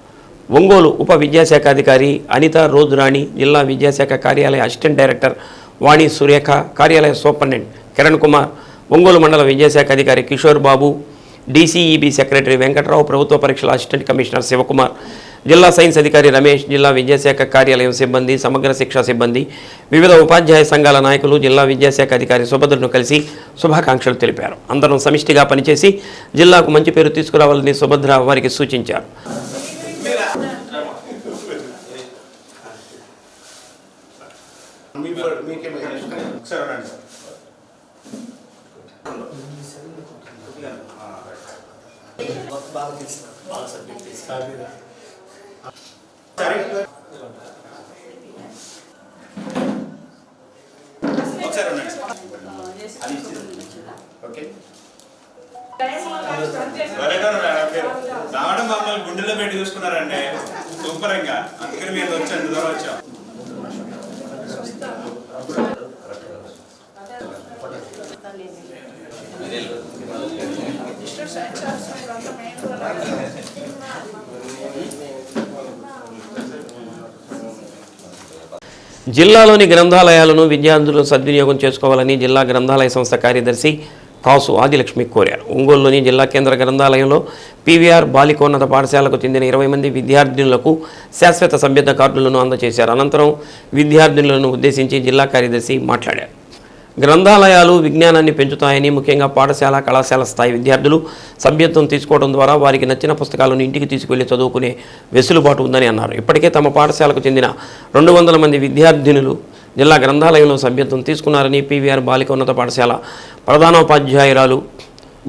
ఒంగోలు ఉప విద్యాశాఖ అధికారి అనిత రోజురాణి, జిల్లా విద్యాశాఖ కార్యాలయ అసిస్టెంట్ డైరెక్టర్ వాణి సురేఖ, కార్యాలయ సూపరింటెండెంట్ కిరణ్ కుమార్, ఒంగోలు మండల విద్యాశాఖ అధికారి కిషోర్ బాబు, డీసీఈబీ సెక్రటరీ వెంకట్రావు, ప్రభుత్వ పరీక్షల అసిస్టెంట్ కమిషనర్ శివకుమార్, జిల్లా సైన్స్ అధికారి రమేష్, జిల్లా విద్యాశాఖ కార్యాలయం సిబ్బంది, సమగ్ర శిక్షా సిబ్బంది, వివిధ ఉపాధ్యాయ సంఘాల నాయకులు జిల్లా విద్యాశాఖ అధికారి సుభద్రను కలిసి శుభాకాంక్షలు తెలిపారు. అందరం సమిష్టిగా పనిచేసి జిల్లాకు మంచి పేరు తీసుకురావాలని సుభద్ర వారికి సూచించారు. రావడం మమ్మల్ని గుండెలో పెట్టి చూసుకున్నారంటే సూపరంగా, అందుకని మీరు వచ్చి అంత దూరం వచ్చాం. జిల్లాలోని గ్రంథాలయాలను విద్యార్థులు సద్వినియోగం చేసుకోవాలని జిల్లా గ్రంథాలయ సంస్థ కార్యదర్శి కాసు ఆదిలక్ష్మి కోరారు. ఒంగోలులోని జిల్లా కేంద్ర గ్రంథాలయంలో పీవీఆర్ బాలికోన్నత పాఠశాలకు చెందిన 20 మంది విద్యార్థినులకు శాశ్వత సభ్యత కార్డులను అందజేశారు. అనంతరం విద్యార్థినులను ఉద్దేశించి జిల్లా కార్యదర్శి మాట్లాడారు. గ్రంథాలయాలు విజ్ఞానాన్ని పెంచుతాయని, ముఖ్యంగా పాఠశాల, కళాశాల స్థాయి విద్యార్థులు సభ్యత్వం తీసుకోవడం ద్వారా వారికి నచ్చిన పుస్తకాలను ఇంటికి తీసుకువెళ్లి చదువుకునే వెసులుబాటు ఉందని అన్నారు. ఇప్పటికే తమ పాఠశాలకు చెందిన 200 మంది విద్యార్థినులు జిల్లా గ్రంథాలయంలో సభ్యత్వం తీసుకున్నారని పీవీఆర్ బాలికోన్నత పాఠశాల ప్రధానోపాధ్యాయురాలు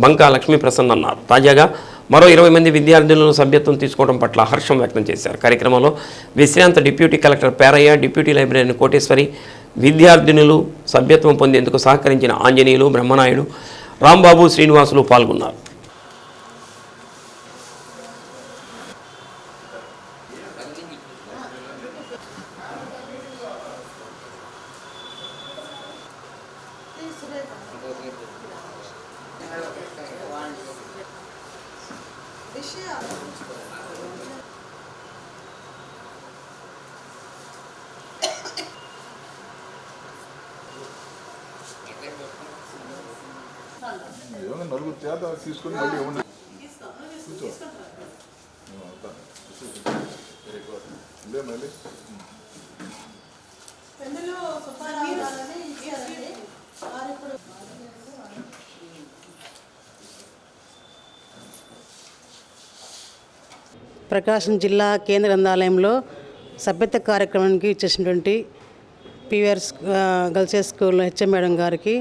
బంకా లక్ష్మీ ప్రసన్న అన్నారు. తాజాగా మరో 20 మంది విద్యార్థులను సభ్యత్వం తీసుకోవడం పట్ల హర్షం వ్యక్తం చేశారు. కార్యక్రమంలో విశ్రాంత డిప్యూటీ కలెక్టర్ పేరయ్య, డిప్యూటీ లైబ్రరీని కోటేశ్వరి, విద్యార్థినులు సభ్యత్వం పొందేందుకు సహకరించిన ఆంజనేయులు, బ్రహ్మనాయుడు, రాంబాబు, శ్రీనివాసులు పాల్గొన్నారు. నలుగురు చేత తీసుకొని మళ్ళీ ఏమన్నా మళ్ళీ ప్రకాశం జిల్లా కేంద్ర గ్రంథాలయంలో సభ్యత కార్యక్రమానికి ఇచ్చేసినటువంటి PVR girls school HM madam గారికి,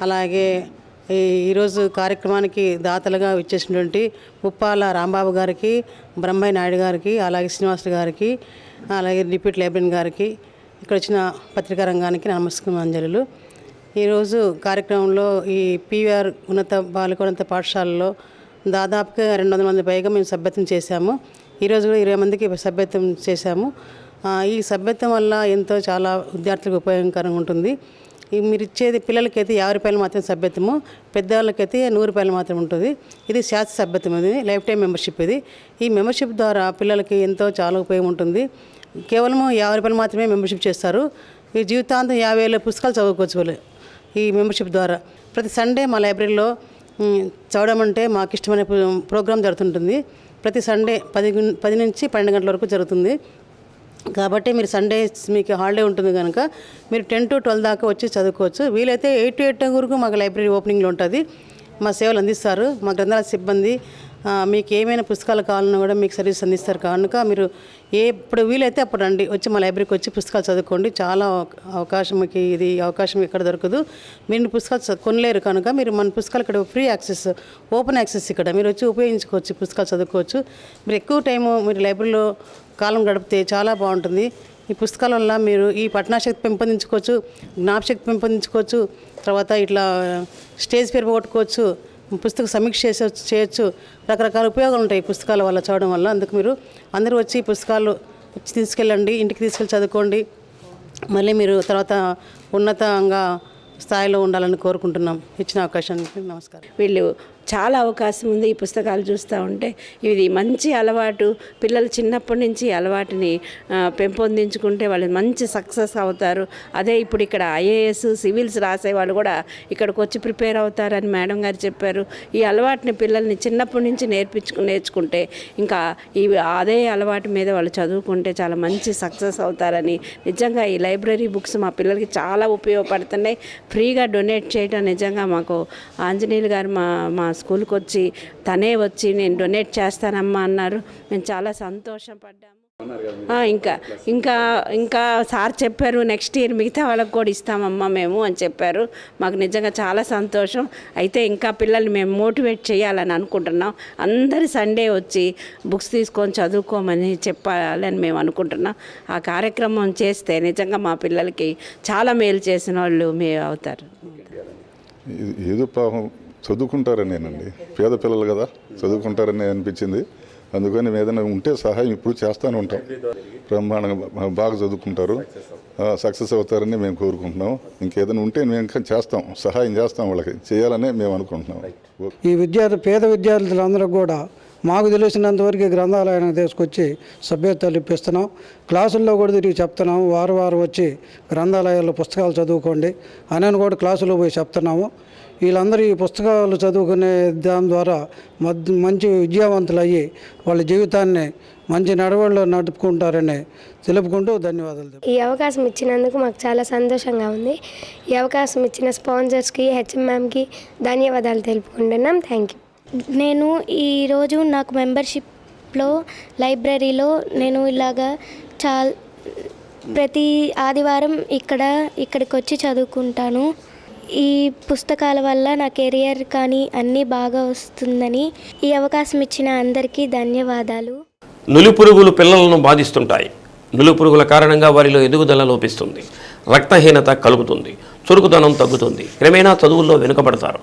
అలాగే ఈరోజు కార్యక్రమానికి దాతలుగా ఇచ్చేసినటువంటి ముప్పాల రాంబాబు గారికి, బ్రహ్మయ్య నాయుడు గారికి, అలాగే శ్రీనివాసులు గారికి, అలాగే డిప్యూటీ లైబ్రరీన్ గారికి, ఇక్కడ వచ్చిన పత్రికా రంగానికి నమస్కారాంజలులు. ఈరోజు కార్యక్రమంలో ఈ పీవీఆర్ ఉన్నత బాలికోన్నత పాఠశాలలో దాదాపుగా 200 మంది పైగా మేము సభ్యత్వం చేశాము. ఈరోజు కూడా 20 మందికి సభ్యత్వం చేశాము. ఈ సభ్యత్వం వల్ల ఎంతో చాలా విద్యార్థులకు ఉపయోగకరంగా ఉంటుంది. మీరు ఇచ్చేది పిల్లలకైతే 50 రూపాయలు మాత్రమే సభ్యత్వము, పెద్దవాళ్ళకైతే 100 రూపాయలు మాత్రమే ఉంటుంది. ఇది శాశ్వత సభ్యత్వం, ఇది లైఫ్ టైం మెంబర్షిప్. ఈ మెంబర్షిప్ ద్వారా పిల్లలకి ఎంతో చాలా ఉపయోగం ఉంటుంది. కేవలం 50 రూపాయలు మాత్రమే మెంబర్షిప్ చేస్తారు. ఈ జీవితాంతం 50,000 పుస్తకాలు చదువుకోవచ్చు వాళ్ళు ఈ మెంబర్షిప్ ద్వారా. ప్రతి సండే మా లైబ్రరీలో చదవడం అంటే మాకు ఇష్టమైన ప్రోగ్రాం జరుగుతుంటుంది. ప్రతి సండే 10 నుంచి 12 గంటల వరకు జరుగుతుంది. కాబట్టి మీరు సండే మీకు హాలిడే ఉంటుంది కనుక మీరు 10 to 12 దాకా వచ్చి చదువుకోవచ్చు. వీలైతే 8 to 8 వరకు మాకు లైబ్రరీ ఓపెనింగ్లో ఉంటుంది. మా సేవలు అందిస్తారు మా గ్రంథాలయ సిబ్బంది. మీకు ఏమైనా పుస్తకాలు కావాలన్నా కూడా మీకు సర్వీస్ అందిస్తారు కనుక మీరు ఎప్పుడు వీలైతే అప్పుడు రండి, వచ్చి మా లైబ్రరీకి వచ్చి పుస్తకాలు చదువుకోండి. చాలా అవకాశంకి ఇది అవకాశం ఎక్కడ దొరకదు. మీరు పుస్తకాలు కొనలేరు కనుక మీరు మన పుస్తకాలు ఇక్కడ ఫ్రీ యాక్సెస్, ఓపెన్ యాక్సెస్, ఇక్కడ మీరు వచ్చి ఉపయోగించుకోవచ్చు, పుస్తకాలు చదువుకోవచ్చు. మీరు ఎక్కువ టైము మీరు లైబ్రరీలో కాలం గడిపితే చాలా బాగుంటుంది. ఈ పుస్తకాల వల్ల మీరు ఈ పఠనాశక్తి పెంపొందించుకోవచ్చు, జ్ఞాపశక్తి పెంపొందించుకోవచ్చు, తర్వాత ఇట్లా స్టేజ్ పేరు పోగొట్టుకోవచ్చు, పుస్తక సమీక్ష చేయొచ్చు. రకరకాల ఉపయోగాలు ఉంటాయి ఈ పుస్తకాల వల్ల చదవడం వల్ల. అందుకు మీరు అందరూ వచ్చి పుస్తకాలు తీసుకెళ్ళండి, ఇంటికి తీసుకెళ్ళి చదువుకోండి. మళ్ళీ మీరు తర్వాత ఉన్నతంగా స్థాయిలో ఉండాలని కోరుకుంటున్నాం. ఇచ్చిన అవకాశానికి నమస్కారం. వీళ్ళు చాలా అవకాశం ఉంది ఈ పుస్తకాలు చూస్తూ ఉంటే. ఇది మంచి అలవాటు. పిల్లలు చిన్నప్పటి నుంచి అలవాటుని పెంపొందించుకుంటే వాళ్ళు మంచి సక్సెస్ అవుతారు. అదే ఇప్పుడు ఇక్కడ ఐఏఎస్, సివిల్స్ రాసే వాళ్ళు కూడా ఇక్కడికి వచ్చి ప్రిపేర్ అవుతారని మేడం గారు చెప్పారు. ఈ అలవాటుని పిల్లల్ని చిన్నప్పటి నుంచి నేర్చుకుంటే ఇంకా అదే అలవాటు మీద వాళ్ళు చదువుకుంటే చాలా మంచి సక్సెస్ అవుతారని, నిజంగా ఈ లైబ్రరీ బుక్స్ మా పిల్లలకి చాలా ఉపయోగపడుతున్నాయి. ఫ్రీగా డొనేట్ చేయడం నిజంగా మాకు ఆంజనేయులు గారు మా స్కూల్కి వచ్చి తనే వచ్చి నేను డొనేట్ చేస్తానమ్మా అన్నారు. మేము చాలా సంతోషపడ్డాము. ఇంకా సార్ చెప్పారు నెక్స్ట్ ఇయర్ మిగతా వాళ్ళకి కూడా ఇస్తామమ్మా మేము అని చెప్పారు. మాకు నిజంగా చాలా సంతోషం. అయితే ఇంకా పిల్లల్ని మేము మోటివేట్ చేయాలని అనుకుంటున్నాం. అందరి సండే వచ్చి బుక్స్ తీసుకొని చదువుకోమని చెప్పాలని మేము అనుకుంటున్నాం. ఆ కార్యక్రమం చేస్తే నిజంగా మా పిల్లలకి చాలా మేలు చేసిన వాళ్ళు మేము అవుతారు. ఏదో పాపం చదువుకుంటారనేనండి, పేద పిల్లలు కదా, చదువుకుంటారని అనిపించింది. అందుకని ఏదైనా ఉంటే సహాయం ఇప్పుడు చేస్తూనే ఉంటాం. బ్రహ్మాండంగా బాగా చదువుకుంటారు, సక్సెస్ అవుతారని మేము కోరుకుంటున్నాం. ఇంకేదైనా ఉంటే మేము ఇంకా చేస్తాం, సహాయం చేస్తాం, వాళ్ళకి చేయాలనే మేము అనుకుంటున్నాం. ఈ పేద విద్యార్థులందరూ కూడా మాకు తెలిసినంతవరకు గ్రంథాలయానికి తీసుకొచ్చి సభ్యత్వాలు ఇప్పిస్తున్నాం. క్లాసుల్లో కూడా తిరిగి చెప్తున్నాం. వారం వచ్చి గ్రంథాలయాల్లో పుస్తకాలు చదువుకోండి అని కూడా క్లాసులో పోయి చెప్తున్నాము. వీళ్ళందరూ ఈ పుస్తకాలు చదువుకునే దాని ద్వారా మంచి విద్యావంతులు అయ్యి వాళ్ళ జీవితాన్ని మంచి నడవడిలో నడుపుకుంటారని తెలుపుకుంటూ ధన్యవాదాలు. ఈ అవకాశం ఇచ్చినందుకు మాకు చాలా సంతోషంగా ఉంది. ఈ అవకాశం ఇచ్చిన స్పాన్సర్స్కి, హెచ్ఎం మ్యామ్కి ధన్యవాదాలు తెలుపుకుంటున్నాం. Thank you. నేను ఈరోజు నాకు మెంబర్షిప్లో లైబ్రరీలో నేను ఇలాగా ప్రతి ఆదివారం ఇక్కడికి వచ్చి చదువుకుంటాను. ఈ పుస్తకాల వల్ల నా కెరియర్ కానీ అన్నీ బాగా వస్తుందని ఈ అవకాశం ఇచ్చిన అందరికీ ధన్యవాదాలు. నులిపురుగులు పిల్లలను బాధిస్తుంటాయి. నులిపురుగుల కారణంగా వారిలో ఎదుగుదల లోపిస్తుంది, రక్తహీనత కలుగుతుంది, చురుకుదనం తగ్గుతుంది, క్రమేణా చదువుల్లో వెనుకబడతారు.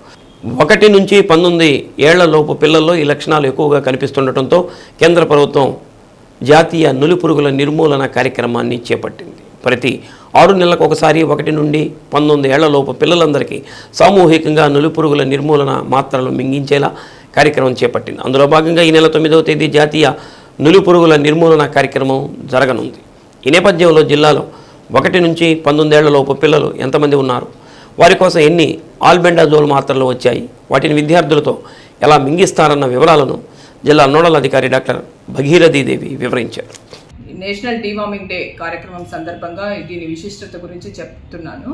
1 నుంచి 19 ఏళ్లలోపు పిల్లల్లో ఈ లక్షణాలు ఎక్కువగా కనిపిస్తుండటంతో కేంద్ర ప్రభుత్వం జాతీయ నులిపురుగుల నిర్మూలన కార్యక్రమాన్ని చేపట్టింది. ప్రతి 6 నెలలకు ఒకసారి 1 నుండి 19 ఏళ్లలోపు పిల్లలందరికీ సామూహికంగా నులిపురుగుల నిర్మూలన మాత్రలు మింగించేలా కార్యక్రమం చేపట్టింది. అందులో భాగంగా ఈ నెల 9వ తేదీ జాతీయ నులిపురుగుల నిర్మూలన కార్యక్రమం జరగనుంది. ఈ నేపథ్యంలో జిల్లాలో 1 నుంచి 19 ఏళ్లలోపు పిల్లలు ఎంతమంది ఉన్నారు, వారి కోసం ఎన్ని ఆల్బెండాజోల్ మాత్రలు వచ్చాయి, వాటిని విద్యార్థులతో ఎలా మింగిస్తారన్న వివరాలను జిల్లా నోడల్ అధికారి డాక్టర్ భగీరథీదేవి వివరించారు. నేషనల్ డీవార్మింగ్ డే కార్యక్రమం సందర్భంగా దీని విశిష్టత గురించి చెప్తున్నాను.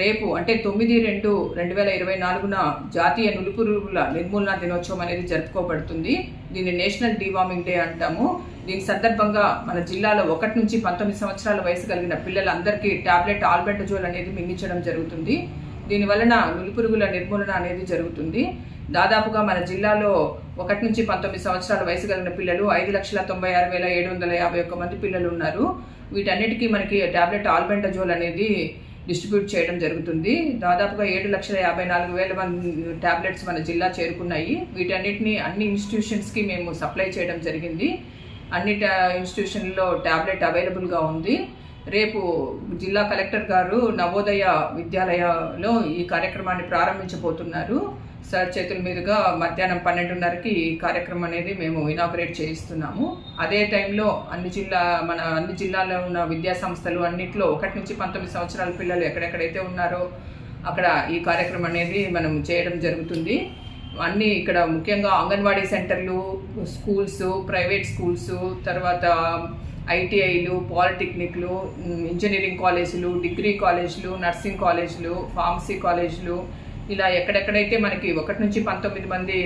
రేపు అంటే 9/2/2024 జాతీయ నులిపురుగుల నిర్మూలన దినోత్సవం అనేది జరుపుకోబడుతుంది. దీన్ని నేషనల్ డీవార్మింగ్ డే అంటాము. దీని సందర్భంగా మన జిల్లాలో 1 నుంచి 19 సంవత్సరాల వయసు కలిగిన పిల్లలందరికీ టాబ్లెట్ ఆల్బెండజోల్ అనేది మింగించడం జరుగుతుంది. దీనివలన నులిపురుగుల నిర్మూలన అనేది జరుగుతుంది. దాదాపుగా మన జిల్లాలో 1 నుంచి 19 సంవత్సరాల వయసు కలిగిన పిల్లలు 5,96,751 మంది పిల్లలు ఉన్నారు. వీటన్నిటికీ మనకి టాబ్లెట్ ఆల్బెండజోల్ అనేది డిస్ట్రిబ్యూట్ చేయడం జరుగుతుంది. దాదాపుగా 7,54,000 మంది టాబ్లెట్స్ మన జిల్లా చేరుకున్నాయి. వీటన్నిటిని అన్ని ఇన్స్టిట్యూషన్స్కి మేము సప్లై చేయడం జరిగింది. అన్ని ఇన్స్టిట్యూషన్లో టాబ్లెట్ అవైలబుల్గా ఉంది. రేపు జిల్లా కలెక్టర్ గారు నవోదయ విద్యాలయంలో ఈ కార్యక్రమాన్ని ప్రారంభించబోతున్నారు. సార్ చేతుల మీదుగా మధ్యాహ్నం 12:30కి ఈ కార్యక్రమం అనేది మేము ఇనాగ్రేట్ చేయిస్తున్నాము. అదే టైంలో అన్ని జిల్లాలో ఉన్న విద్యా సంస్థలు అన్నింటిలో 1 నుంచి 19 సంవత్సరాల పిల్లలు ఎక్కడెక్కడైతే ఉన్నారో అక్కడ ఈ కార్యక్రమం అనేది మనం చేయడం జరుగుతుంది. అన్నీ ఇక్కడ ముఖ్యంగా అంగన్వాడీ సెంటర్లు, స్కూల్స్, ప్రైవేట్ స్కూల్స్, తర్వాత ఐటీఐలు, పాలిటెక్నిక్లు, ఇంజనీరింగ్ కాలేజీలు, డిగ్రీ కాలేజీలు, నర్సింగ్ కాలేజీలు, ఫార్మసీ కాలేజీలు, ఇలా ఎక్కడెక్కడైతే మనకి 1 నుంచి 19 మంది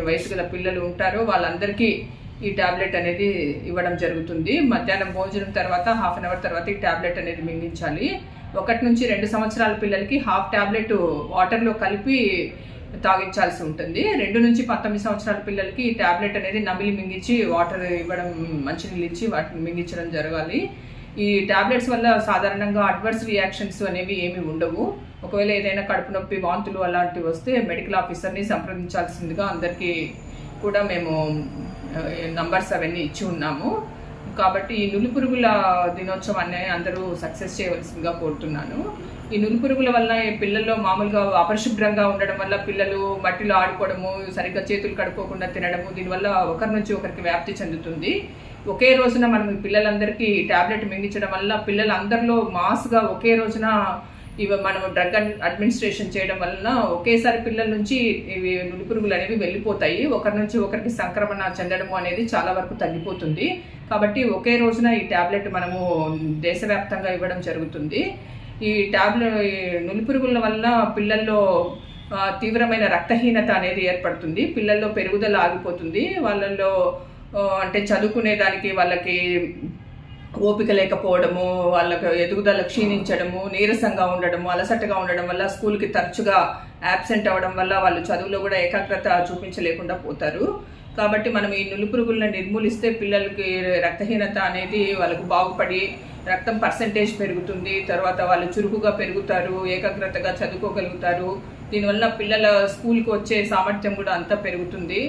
వయసు గల పిల్లలు ఉంటారో వాళ్ళందరికీ ఈ టాబ్లెట్ అనేది ఇవ్వడం జరుగుతుంది. మధ్యాహ్నం భోజనం తర్వాత 1/2 అవర్ తర్వాత ఈ టాబ్లెట్ అనేది మింగించాలి. 1 నుంచి 2 సంవత్సరాల పిల్లలకి హాఫ్ టాబ్లెట్ వాటర్లో కలిపి తాగించాల్సి ఉంటుంది. 2 నుంచి 19 సంవత్సరాల పిల్లలకి ఈ టాబ్లెట్ అనేది నమిలి మింగించి వాటర్ ఇవ్వడం, మంచినీళ్ళు ఇచ్చి వాటిని మింగించడం జరగాలి. ఈ టాబ్లెట్స్ వల్ల సాధారణంగా అడ్వర్స్ రియాక్షన్స్ అనేవి ఏమి ఉండవు. ఒకవేళ ఏదైనా కడుపు నొప్పి, వాంతులు అలాంటివి వస్తే మెడికల్ ఆఫీసర్ని సంప్రదించాల్సిందిగా అందరికీ కూడా మేము నంబర్స్ అవన్నీ ఇచ్చి ఉన్నాము. కాబట్టి ఈ నులిపురుగుల దినోత్సవాన్ని అందరూ సక్సెస్ చేయవలసిందిగా కోరుతున్నాను. ఈ నులిపురుగుల వల్ల పిల్లల్లో మామూలుగా అపరిశుభ్రంగా ఉండడం వల్ల పిల్లలు మట్టిలో ఆడుకోవడము, సరిగ్గా చేతులు కడుక్కోకుండా తినడము, దీనివల్ల ఒకరి నుంచి ఒకరికి వ్యాప్తి చెందుతుంది. ఒకే రోజున మనం పిల్లలందరికీ టాబ్లెట్ మింగించడం వల్ల పిల్లలందరిలో మాస్గా ఒకే రోజున మనం డ్రగ్ అడ్మినిస్ట్రేషన్ చేయడం వలన ఒకేసారి పిల్లల నుంచి ఇవి నులిపురుగులు అనేవి వెళ్ళిపోతాయి. ఒకరి నుంచి ఒకరికి సంక్రమణ చెందడము అనేది చాలా వరకు తగ్గిపోతుంది. కాబట్టి ఒకే రోజున ఈ టాబ్లెట్ మనము దేశవ్యాప్తంగా ఇవ్వడం జరుగుతుంది. ఈ నులిపురుగుల వల్ల పిల్లల్లో తీవ్రమైన రక్తహీనత అనేది ఏర్పడుతుంది. పిల్లల్లో పెరుగుదల ఆగిపోతుంది. వాళ్ళల్లో అంటే చదువుకునే దానికి వాళ్ళకి ఓపిక లేకపోవడము, వాళ్ళకి ఎదుగుదల క్షీణించడము, నీరసంగా ఉండడము, అలసటగా ఉండడం వల్ల స్కూల్కి తరచుగా యాబ్సెంట్ అవ్వడం వల్ల వాళ్ళు చదువులో కూడా ఏకాగ్రత చూపించలేకుండా పోతారు. కాబట్టి మనం ఈ నులిపురుగులను నిర్మూలిస్తే పిల్లలకి రక్తహీనత అనేది వాళ్ళకు బాగుపడి రక్తం పర్సెంటేజ్ పెరుగుతుంది. తర్వాత వాళ్ళు చురుకుగా పెరుగుతారు, ఏకాగ్రతగా చదువుకోగలుగుతారు. దీనివల్ల పిల్లల స్కూల్కి వచ్చే సామర్థ్యం కూడా అంతా పెరుగుతుంది.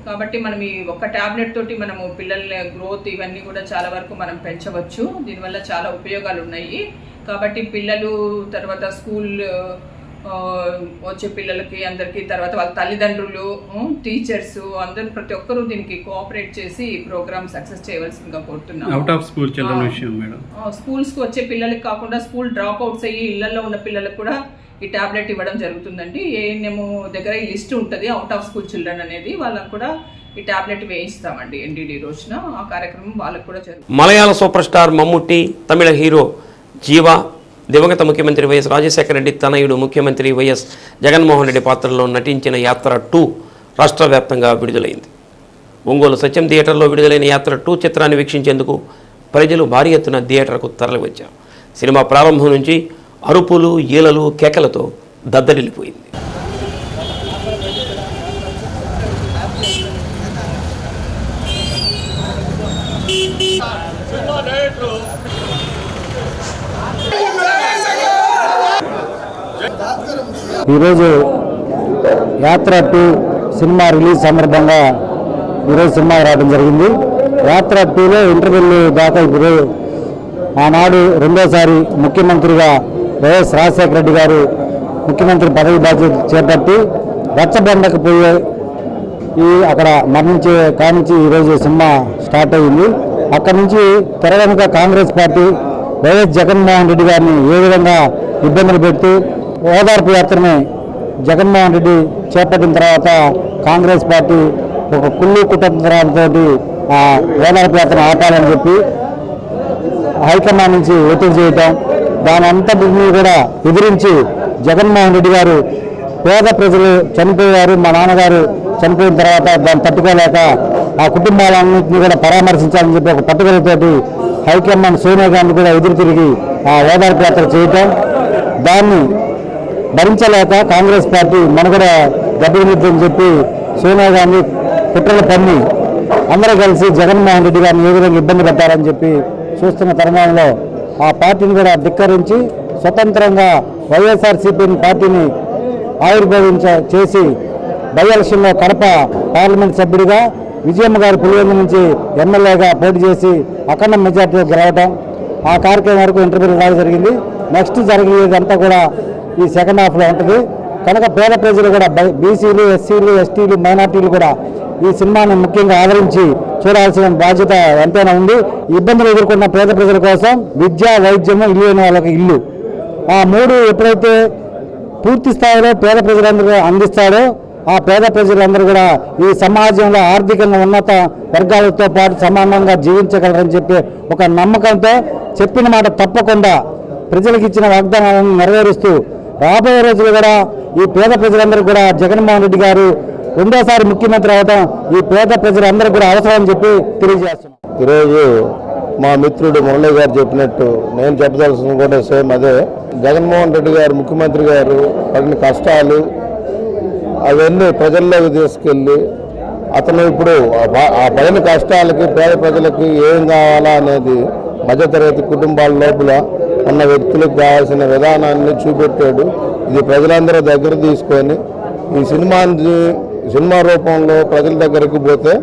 కాబట్టి మనం ఈ ఒక్క టాబ్లెట్ తోటి మనము పిల్లల గ్రోత్ ఇవన్నీ కూడా చాలా వరకు మనం పెంచవచ్చు. దీనివల్ల చాలా ఉపయోగాలు ఉన్నాయి. కాబట్టి పిల్లలు, తర్వాత స్కూల్ వచ్చే పిల్లలకి అందరికీ, తర్వాత వాళ్ళ తల్లిదండ్రులు, టీచర్స్ అందరూ ప్రతి ఒక్కరూ దీనికి కోఆపరేట్ చేసి ఈ ప్రోగ్రామ్ సక్సెస్ చేయవలసిందిగా కోరుతున్నాను. అవుట్ ఆఫ్ స్కూల్ చిల్డ్రన్ విషయం మేడం, స్కూల్స్కి వచ్చే పిల్లలకి కాకుండా స్కూల్ డ్రాప్ అవుట్స్ అయ్యి ఇళ్లలో ఉన్న పిల్లలకు కూడా ఈ టాబ్లెట్ ఇవ్వడం జరుగుతుందండి. ఏఎన్ఎం దగ్గర ఈ లిస్ట్ ఉంటుంది, అవుట్ ఆఫ్ స్కూల్ చిల్డ్రన్ అనేది, వాళ్ళకు కూడా ఈ టాబ్లెట్ వేయిస్తామండి ఎన్డీడీ రోజున. ఆ కార్యక్రమం వాళ్ళకు కూడా జరుగుతుంది. మలయాళ సూపర్ స్టార్ మమ్ముట్టి, తమిళ హీరో జీవా, దివంగత ముఖ్యమంత్రి వైఎస్ రాజశేఖర రెడ్డి తనయుడు ముఖ్యమంత్రి వైఎస్ జగన్మోహన్ రెడ్డి పాత్రలో నటించిన యాత్ర 2 రాష్ట్ర వ్యాప్తంగా విడుదలైంది. ఒంగోలు సత్యం థియేటర్లో విడుదలైన యాత్ర 2 చిత్రాన్ని వీక్షించేందుకు ప్రజలు భారీ ఎత్తున థియేటర్కు తరలివచ్చారు. సినిమా ప్రారంభం నుంచి అరుపులు, ఈలలు, కేకలతో దద్దరిల్లిపోయింది. ఈరోజు యాత్ర 2 సినిమా రిలీజ్ సందర్భంగా ఈరోజు సినిమా రావడం జరిగింది. యాత్ర 2లో ఇంటర్వెల్ దాకా ఇప్పుడు ఆనాడు రెండోసారి ముఖ్యమంత్రిగా వైఎస్ రాజశేఖర రెడ్డి గారు ముఖ్యమంత్రి పదవి బాధ్యత చేపట్టి రచ్చబండకపోయే అక్కడ మరణించే కానించి ఈరోజు సినిమా స్టార్ట్ అయ్యింది. అక్కడ నుంచి తెర వెనుక కాంగ్రెస్ పార్టీ వైఎస్ జగన్మోహన్ రెడ్డి గారిని ఏ విధంగా ఇబ్బందులు పెడుతూ ఓదార్పు యాత్రని జగన్మోహన్ రెడ్డి చేపట్టిన తర్వాత కాంగ్రెస్ పార్టీ ఒక కుళ్ళు కుటుంబాలతో ఆ ఓదార్పు యాత్రను ఆపాలని చెప్పి హైకమాండ్ నుంచి ఒత్తిడి చేయటం, దాని అంతటిని కూడా ఎదిరించి జగన్మోహన్ రెడ్డి గారు పేద ప్రజలు చనిపోయారు, మా నాన్నగారు చనిపోయిన తర్వాత దాన్ని తట్టుకోలేక ఆ కుటుంబాలన్నింటినీ కూడా పరామర్శించాలని చెప్పి ఒక పట్టుదలతోటి హైకమాండ్ సోనియా గాంధీ కూడా ఎదురు తిరిగి ఆ ఓదార్పు యాత్ర చేయటం, దాన్ని భరించలేక కాంగ్రెస్ పార్టీ మనుగడ దెబ్బతిందని చెప్పి సోనియా గాంధీ కుట్రలు పన్ని అందరూ కలిసి జగన్మోహన్ రెడ్డి గారిని ఏ విధంగా ఇబ్బంది పెట్టారని చెప్పి చూస్తున్న తరుణంలో ఆ పార్టీని కూడా ధిక్కరించి స్వతంత్రంగా వైఎస్ఆర్సీపీ పార్టీని ఆవిర్భవించ చేసి బై ఎలక్షన్లో కడప పార్లమెంట్ సభ్యుడిగా విజయమ్మ గారి పులివెందు నుంచి ఎమ్మెల్యేగా పోటీ చేసి అఖండ మెజార్టీలో గెలవడం, ఆ కార్యక్రమం వరకు ఇంటర్వ్యూలు రావడం జరిగింది. నెక్స్ట్ జరిగేదంతా కూడా ఈ సెకండ్ హాఫ్లో ఉంటుంది కనుక పేద ప్రజలు కూడా బీసీలు, ఎస్సీలు, ఎస్టీలు, మైనార్టీలు కూడా ఈ సినిమాని ముఖ్యంగా ఆదరించి చూడాల్సిన బాధ్యత ఎంతైనా ఉంది. ఇబ్బందులు ఎదుర్కొన్న పేద ప్రజల కోసం విద్య, వైద్యము, ఇల్లు లేని వాళ్ళకి ఇల్లు, ఆ మూడు ఎప్పుడైతే పూర్తి స్థాయిలో పేద ప్రజలందరూ అందిస్తాడో ఆ పేద ప్రజలందరూ కూడా ఈ సమాజంలో ఆర్థికంగా ఉన్నత వర్గాలతో పాటు సమానంగా జీవించగలరని చెప్పి ఒక నమ్మకంతో చెప్పిన మాట తప్పకుండా ప్రజలకు ఇచ్చిన వాగ్దానాలను నెరవేరుస్తూ రాబోయే రోజులు కూడా ఈ పేద ప్రజలందరూ కూడా జగన్మోహన్ రెడ్డి గారు రెండోసారి ముఖ్యమంత్రి అవడం ఈ పేద ప్రజలందరూ కూడా అవసరం అని చెప్పి తెలియజేస్తున్నాం. ఈరోజు మా మిత్రుడు మురళి గారు చెప్పినట్టు నేను చెప్పదలసింది కూడా సేమ్ అదే. జగన్మోహన్ రెడ్డి గారు ముఖ్యమంత్రి గారు పడిన కష్టాలు అవన్నీ ప్రజల్లోకి తీసుకెళ్ళి అతను ఇప్పుడు ఆ పడిన కష్టాలకి పేద ప్రజలకి ఏం కావాలా అనేది మధ్యతరగతి కుటుంబాల లోపల ఉన్న వ్యక్తులకు కావాల్సిన విధానాన్ని చూపెట్టాడు. ఇది ప్రజలందరూ దగ్గర తీసుకొని ఈ సినిమా రూపంలో ప్రజల దగ్గరకు పోతే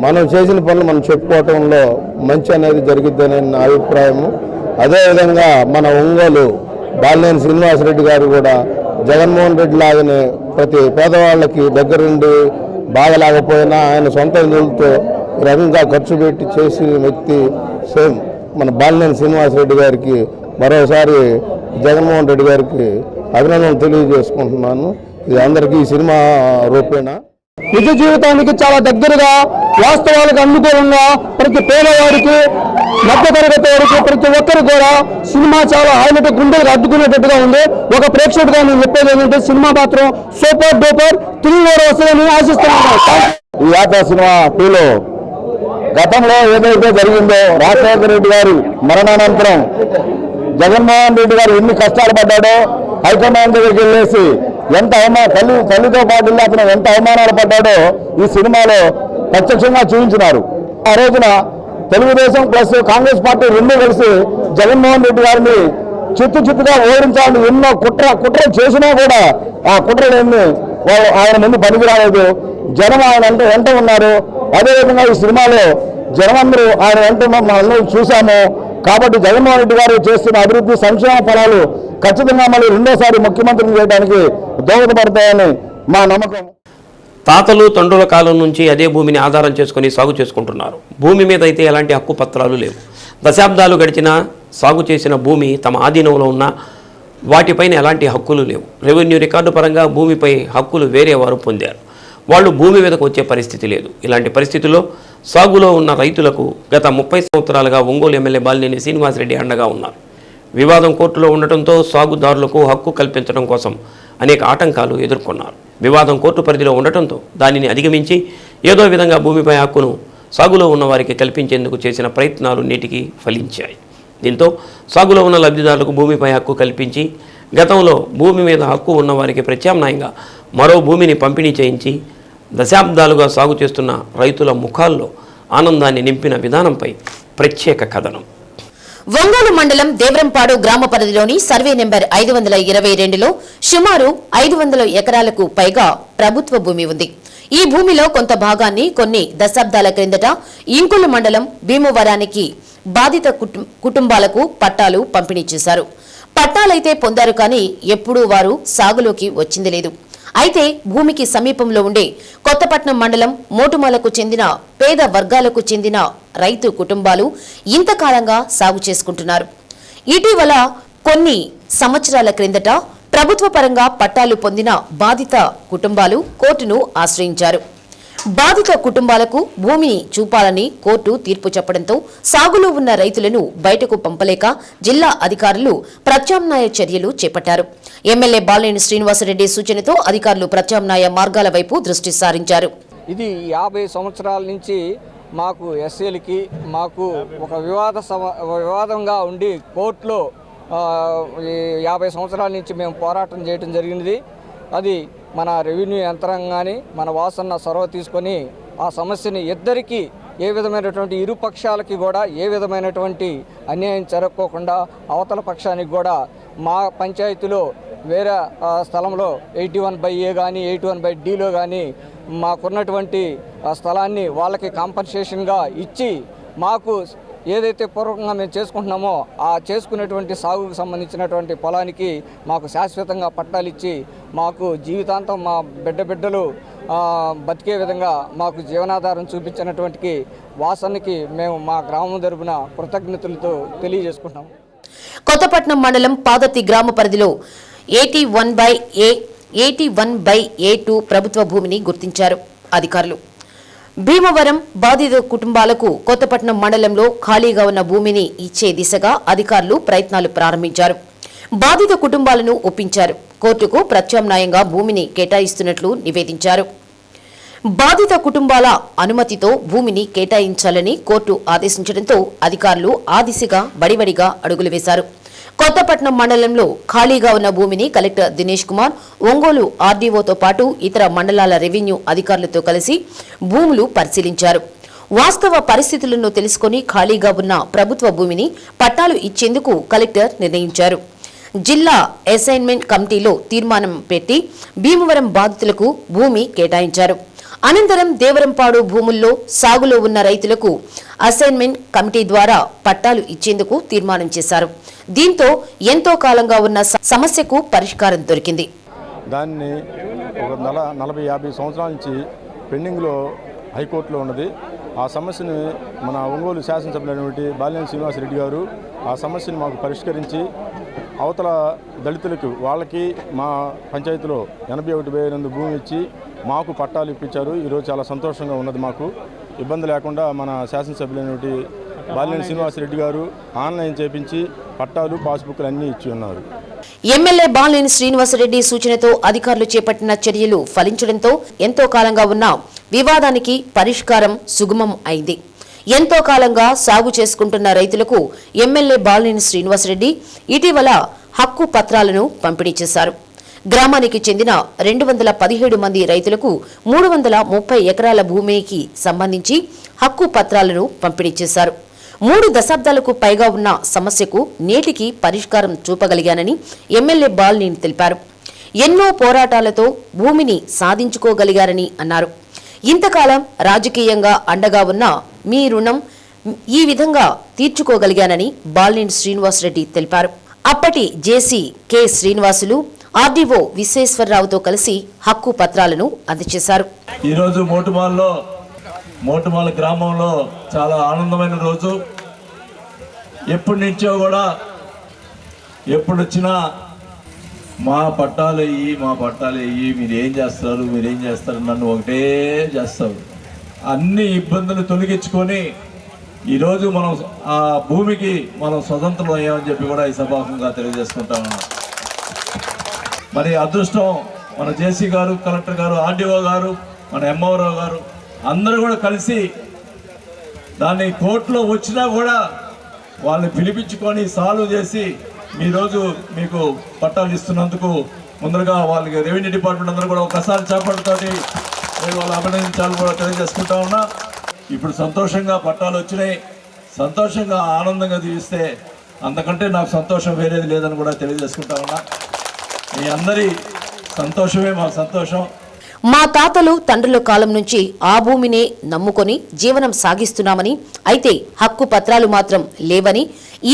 మనం చేసిన పనులు మనం చెప్పుకోవటంలో మంచి అనేది జరిగిద్దని నా అభిప్రాయము. అదేవిధంగా మన ఒంగోలు బాలినేని శ్రీనివాసరెడ్డి గారు కూడా జగన్మోహన్ రెడ్డి లాగానే ప్రతి పేదవాళ్ళకి దగ్గరుండి బాగలేకపోయినా ఆయన సొంత నిధులతో ఈ రకంగా ఖర్చు పెట్టి చేసిన వ్యక్తి సేమ్ మన బాలినేని శ్రీనివాసరెడ్డి గారికి మరోసారి జగన్మోహన్ రెడ్డి గారికి అభినందనలు తెలియజేసుకుంటున్నాను. ఇది అందరికీ ఈ సినిమా రూపేణ నిజ జీవితానికి చాలా దగ్గరగా వాస్తవాలకు అనుకూలంగా ప్రతి పేదవాడికి మధ్యతరగతి వారికి ప్రతి ఒక్కరు కూడా సినిమా చాలా హైలైట్ గుండెలకు అడ్డుకునేటట్టుగా ఉంది. ఒక ప్రేక్షకుడిగా నేను చెప్పేది ఏంటంటే సినిమా మాత్రం సూపర్ డూపర్ తిరిగి వస్తుందని ఆశిస్తున్నాను. ఈ యాత్ర సినిమా 2లో గతంలో ఏదైతే జరిగిందో రాజశేఖర రెడ్డి గారి మరణానంతరం జగన్మోహన్ రెడ్డి గారు ఎన్ని కష్టాలు పడ్డాడో హైకమాండ్ దగ్గరికి వెళ్ళేసి ఎంత తల్లితో పాటు అతను ఎంత అవమానాలు పడ్డాడో ఈ సినిమాలో ప్రత్యక్షంగా చూపించినారు. ఆ రోజున తెలుగుదేశం ప్లస్ కాంగ్రెస్ పార్టీ రెండూ కలిసి జగన్మోహన్ రెడ్డి గారిని చిత్తుగా ఓడించాలని ఎన్నో కుట్ర చేసినా కూడా ఆ కుట్రలేని ఆయన ముందు పనికి రాలేదు. జనం ఆయన వెంట ఉన్నారు. అదేవిధంగా ఈ సినిమాలో జనమందరూ ఆయన వెంట మనం చూశాము. కాబట్టి జగన్మోహన్ రెడ్డి గారు చేస్తున్న అభివృద్ధి సంక్షేమ ఫలాలు ఖచ్చితంగా మళ్ళీ రెండోసారి ముఖ్యమంత్రిని చేయడానికి దోహదపడతాయని మా నమ్మకం. తాతలు తండ్రుల కాలం నుంచి అదే భూమిని ఆధారం చేసుకుని సాగు చేసుకుంటున్నారు. భూమి మీద అయితే ఎలాంటి హక్కు పత్రాలు లేవు. దశాబ్దాలు గడిచినా సాగు చేసిన భూమి తమ ఆధీనంలో ఉన్న వాటిపైన ఎలాంటి హక్కులు లేవు. రెవెన్యూ రికార్డు పరంగా భూమిపై హక్కులు వేరే వారు పొందారు. వాళ్ళు భూమి మీదకు వచ్చే పరిస్థితి లేదు. ఇలాంటి పరిస్థితుల్లో సాగులో ఉన్న రైతులకు గత 30 సంవత్సరాలుగా ఒంగోలు ఎమ్మెల్యే బాలినేని శ్రీనివాసరెడ్డి అండగా ఉన్నారు. వివాదం కోర్టులో ఉండటంతో సాగుదారులకు హక్కు కల్పించడం కోసం అనేక ఆటంకాలు ఎదుర్కొన్నారు. వివాదం కోర్టు పరిధిలో ఉండటంతో దానిని అధిగమించి ఏదో విధంగా భూమిపై హక్కును సాగులో ఉన్న వారికి కల్పించేందుకు చేసిన ప్రయత్నాలు నేటికి ఫలించాయి. దీంతో సాగులో ఉన్న లబ్ధిదారులకు భూమిపై హక్కు కల్పించి గతంలో భూమి మీద హక్కు ఉన్న వారికి ప్రత్యామ్నాయంగా మరో భూమిని పంపిణీ చేయించి దశాబ్దాలుగా సాగు చేస్తున్న రైతుల ముఖాల్లో ఆనందాన్ని నింపిన విధానంపై ప్రత్యేక కథనం. ఒంగోలు మండలం దేవరంపాడు గ్రామ పరిధిలోని సర్వే నెంబర్ 522లో సుమారు 500 ఎకరాలకు పైగా ప్రభుత్వ భూమి ఉంది. ఈ భూమిలో కొంత భాగాన్ని కొన్ని దశాబ్దాల క్రిందట ఇంకులు మండలం భీమవరానికి బాధిత కుటుంబాలకు పట్టాలు పంపిణీ చేశారు. పట్టాలైతే పొందారు కానీ ఎప్పుడూ వారు సాగులోకి వచ్చింది లేదు. అయితే భూమికి సమీపంలో ఉండే కొత్తపట్నం మండలం మోటుమాలకు చెందిన పేద వర్గాలకు చెందిన రైతు కుటుంబాలు ఇంతకాలంగా సాగు చేసుకుంటున్నారు. ఇటీవల కొన్ని సంవత్సరాల క్రిందట ప్రభుత్వ పరంగా పట్టాలు పొందిన బాధిత కుటుంబాలు కోర్టును ఆశ్రయించారు. బాధిత కుటుంబాలకు భూమిని చూపాలని కోర్టు తీర్పు చెప్పడంతో సాగులో ఉన్న రైతులను బయటకు పంపలేక జిల్లా అధికారులు ప్రత్యామ్నాయ చర్యలు చేపట్టారు. ఎమ్మెల్యే బాలినేని శ్రీనివాసరెడ్డి సూచనతో అధికారులు ప్రత్యామ్నాయ మార్గాల వైపు దృష్టి సారించారు. ఇది 50 సంవత్సరాల నుంచి మాకు ఎస్సీలకి మాకు ఒక వివాదంగా ఉండి కోర్టులో 50 సంవత్సరాల నుంచి మేము పోరాటం చేయడం జరిగినది. అది మన రెవెన్యూ యంత్రాంగాన్ని మన వాసన్న చొరవ తీసుకొని ఆ సమస్యని ఇద్దరికీ ఏ విధమైనటువంటి ఇరు పక్షాలకి కూడా ఏ విధమైనటువంటి అన్యాయం జరగకోకుండా అవతల పక్షానికి కూడా మా పంచాయతీలో వేరే స్థలంలో 81/A కానీ 81/Dలో కానీ మాకున్నటువంటి స్థలాన్ని వాళ్ళకి కాంపన్సేషన్గా ఇచ్చి మాకు ఏదైతే పూర్వకంగా మేము చేసుకుంటున్నామో ఆ చేసుకునేటువంటి సాగుకు సంబంధించినటువంటి పొలానికి మాకు శాశ్వతంగా పట్టాలు ఇచ్చి మాకు జీవితాంతం మా బిడ్డలు బతికే విధంగా మాకు జీవనాధారం చూపించినటువంటి వాసనకి మేము మా గ్రామం తరపున కృతజ్ఞతలతో తెలియజేసుకుంటున్నాం. కొత్తపట్నం మండలం పాదర్తి గ్రామ పరిధిలో 81/A2 ప్రభుత్వ భూమిని గుర్తించారు అధికారులు. భీమవరం బాధిత కుటుంబాలకు కొత్తపట్నం మండలంలో ఖాళీగా ఉన్న భూమిని ఇచ్చే దిశగా అధికారులు ప్రయత్నాలు ప్రారంభించారు. బాధిత కుటుంబాలను ఒప్పించారు. కోర్టుకు ప్రత్యామ్నాయంగా భూమిని కేటాయిస్తున్నట్లు నివేదించారు. బాధిత కుటుంబాల అనుమతితో భూమిని కేటాయించాలని కోర్టు ఆదేశించడంతో అధికారులు ఆ దిశగా వడివడిగా అడుగులు వేశారు. కొత్తపట్నం మండలంలో ఖాళీగా ఉన్న భూమిని కలెక్టర్ దినేష్ కుమార్, ఒంగోలు ఆర్డీఓతో పాటు ఇతర మండలాల రెవెన్యూ అధికారులతో కలిసి భూములు పరిశీలించారు. వాస్తవ పరిస్థితులను తెలుసుకుని ఖాళీగా ఉన్న ప్రభుత్వ భూమిని పట్టాలు ఇచ్చేందుకు కలెక్టర్ నిర్ణయించారు. జిల్లా అసైన్మెంట్ కమిటీలో తీర్మానం పెట్టి భీమవరం బాధితులకు భూమి కేటాయించారు. అనంతరం దేవరంపాడు భూముల్లో సాగులో ఉన్న రైతులకు అసైన్మెంట్ కమిటీ ద్వారా పట్టాలు ఇచ్చేందుకు తీర్మానం చేశారు. దీంతో ఎంతో కాలంగా ఉన్న సమస్యకు పరిష్కారం దొరికింది. దాన్ని ఒక 40-50 సంవత్సరాల నుంచి పెండింగ్లో హైకోర్టులో ఉన్నది. ఆ సమస్యని మన ఒంగోలు శాసనసభ్యులైనటువంటి బాలినేని శ్రీనివాసరెడ్డి గారు ఆ సమస్యను మాకు పరిష్కరించి అవతల దళితులకు వాళ్ళకి మా పంచాయతీలో 81,000 భూమి ఇచ్చి మాకు పట్టాలు ఇప్పించారు. ఈరోజు చాలా సంతోషంగా ఉన్నది. మాకు ఇబ్బంది లేకుండా మన శాసనసభ్యులైనటువంటి బాలినేని శ్రీనివాసరెడ్డి గారు ఆన్లైన్ చేపించి పట్టాలు పాస్బుక్లు అన్నీ ఇచ్చి ఉన్నారు. ఎమ్మెల్యే బాలినేని శ్రీనివాసరెడ్డి సూచనతో అధికారులు చేపట్టిన చర్యలు ఫలించడంతో ఎంతో కాలంగా ఉన్న వివాదానికి పరిష్కారం సుగమం అయింది. ఎంతో కాలంగా సాగు చేసుకుంటున్న రైతులకు ఎమ్మెల్యే బాలినేని శ్రీనివాసరెడ్డి ఇటీవల హక్కు పత్రాలను పంపిణీ చేశారు. గ్రామానికి చెందిన 217 మంది రైతులకు 330 ఎకరాల భూమికి సంబంధించి హక్కు పత్రాలను పంపిణీ చేశారు. 3 దశాబ్దాలకు పైగా ఉన్న సమస్యకు నేటికి పరిష్కారం చూపగలిగానని ఎమ్మెల్యే బాలినేని తెలిపారు. ఎన్నో పోరాటాలతో భూమిని సాధించుకోగలిగారని అన్నారు. ఇంతకాలం రాజకీయంగా అండగా ఉన్న మీ రుణం ఈ విధంగా తీర్చుకోగలిగానని బాలినేని శ్రీనివాసరెడ్డి తెలిపారు. అప్పటి జేసీ కె శ్రీనివాసులు, ఆర్డీఓ విశ్వేశ్వరరావుతో కలిసి హక్కు పత్రాలను అందజేశారు. ఈరోజు మోటుమాల గ్రామంలో చాలా ఆనందమైన రోజు. ఎప్పటి నుంచో కూడా ఎప్పుడు వచ్చినా మా పట్టాలు ఇయ్యి మీరేం చేస్తారు నన్ను ఒకటే చేస్తారు. అన్ని ఇబ్బందులు తొలగించుకొని ఈరోజు మనం ఆ భూమికి మనం స్వతంత్రం అయ్యామని చెప్పి కూడా ఈ సభాముఖంగా తెలియజేసుకుంటా ఉన్నాం. మరి అదృష్టం మన జేసీ గారు, కలెక్టర్ గారు, ఆర్డీఓ గారు, మన ఎంఓ గారు అందరూ కూడా కలిసి దాన్ని కోర్టులో వచ్చినా కూడా వాళ్ళని పిలిపించుకొని సాల్వ్ చేసి ఈరోజు మీకు పట్టాలు ఇస్తున్నందుకు ముందరగా వాళ్ళకి రెవెన్యూ డిపార్ట్మెంట్ అందరూ కూడా ఒకసారి చేపడుతోటి వాళ్ళు అభినందించాలని కూడా తెలియజేసుకుంటా ఉన్నా. ఇప్పుడు సంతోషంగా పట్టాలు వచ్చినాయి, సంతోషంగా ఆనందంగా జీవిస్తే అంతకంటే నాకు సంతోషం వేరేది లేదని కూడా తెలియజేసుకుంటా ఉన్నా. మీ అందరి సంతోషమే మా సంతోషం. మా తాతలు తండ్రుల కాలం నుంచి ఆ భూమినే నమ్ముకొని జీవనం సాగిస్తున్నామని, అయితే హక్కు పత్రాలు మాత్రం లేవని,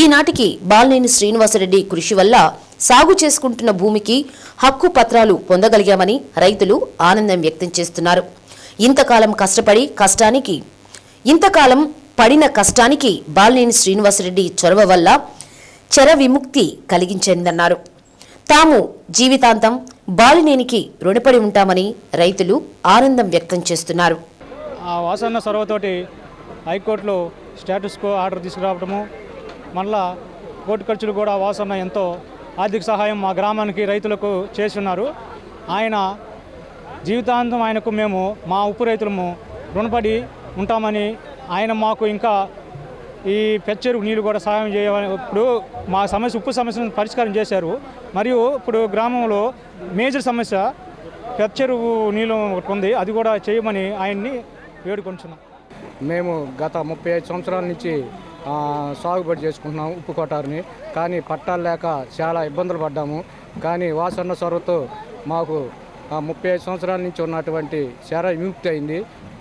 ఈనాటికి బాలినేని శ్రీనివాసరెడ్డి కృషి వల్ల సాగు చేసుకుంటున్న భూమికి హక్కు పత్రాలు పొందగలిగామని రైతులు ఆనందం వ్యక్తం చేస్తున్నారు. ఇంతకాలం పడిన కష్టానికి బాలినేని శ్రీనివాసరెడ్డి చొరవ వల్ల చెర విముక్తి కలిగించిందన్నారు. తాము జీవితాంతం బాలినేనికి రుణపడి ఉంటామని రైతులు ఆనందం వ్యక్తం చేస్తున్నారు. ఆ వాసన్న సొరవతోటి హైకోర్టులో స్టేటస్ కో ఆర్డర్ తీసుకురావడము, మళ్ళా కోర్టు ఖర్చులు కూడా వాసన్న ఎంతో ఆర్థిక సహాయం మా గ్రామానికి రైతులకు చేస్తున్నారు. ఆయన జీవితాంతం ఆయనకు మేము మా ఉప్పు రైతులము రుణపడి ఉంటామని, ఆయన మాకు ఇంకా ఈ పెచ్చరువు నీళ్ళు కూడా సహాయం చేయమని, ఇప్పుడు మా ఉప్పు సమస్యను పరిష్కారం చేశారు. మరియు ఇప్పుడు గ్రామంలో మేజర్ సమస్య పెచ్చరువు నీళ్ళు ఒకటి ఉంది, అది కూడా చేయమని ఆయన్ని వేడుకుంటున్నాం. మేము గత 35 సంవత్సరాల నుంచి సాగుబడి చేసుకుంటున్నాం ఉప్పు కొటారిని. కానీ పట్టాలు లేక చాలా ఇబ్బందులు పడ్డాము. కానీ వాసన్న సొరవతో మాకు 35 సంవత్సరాల నుంచి ఉన్నటువంటి చెర విముక్తి అయింది.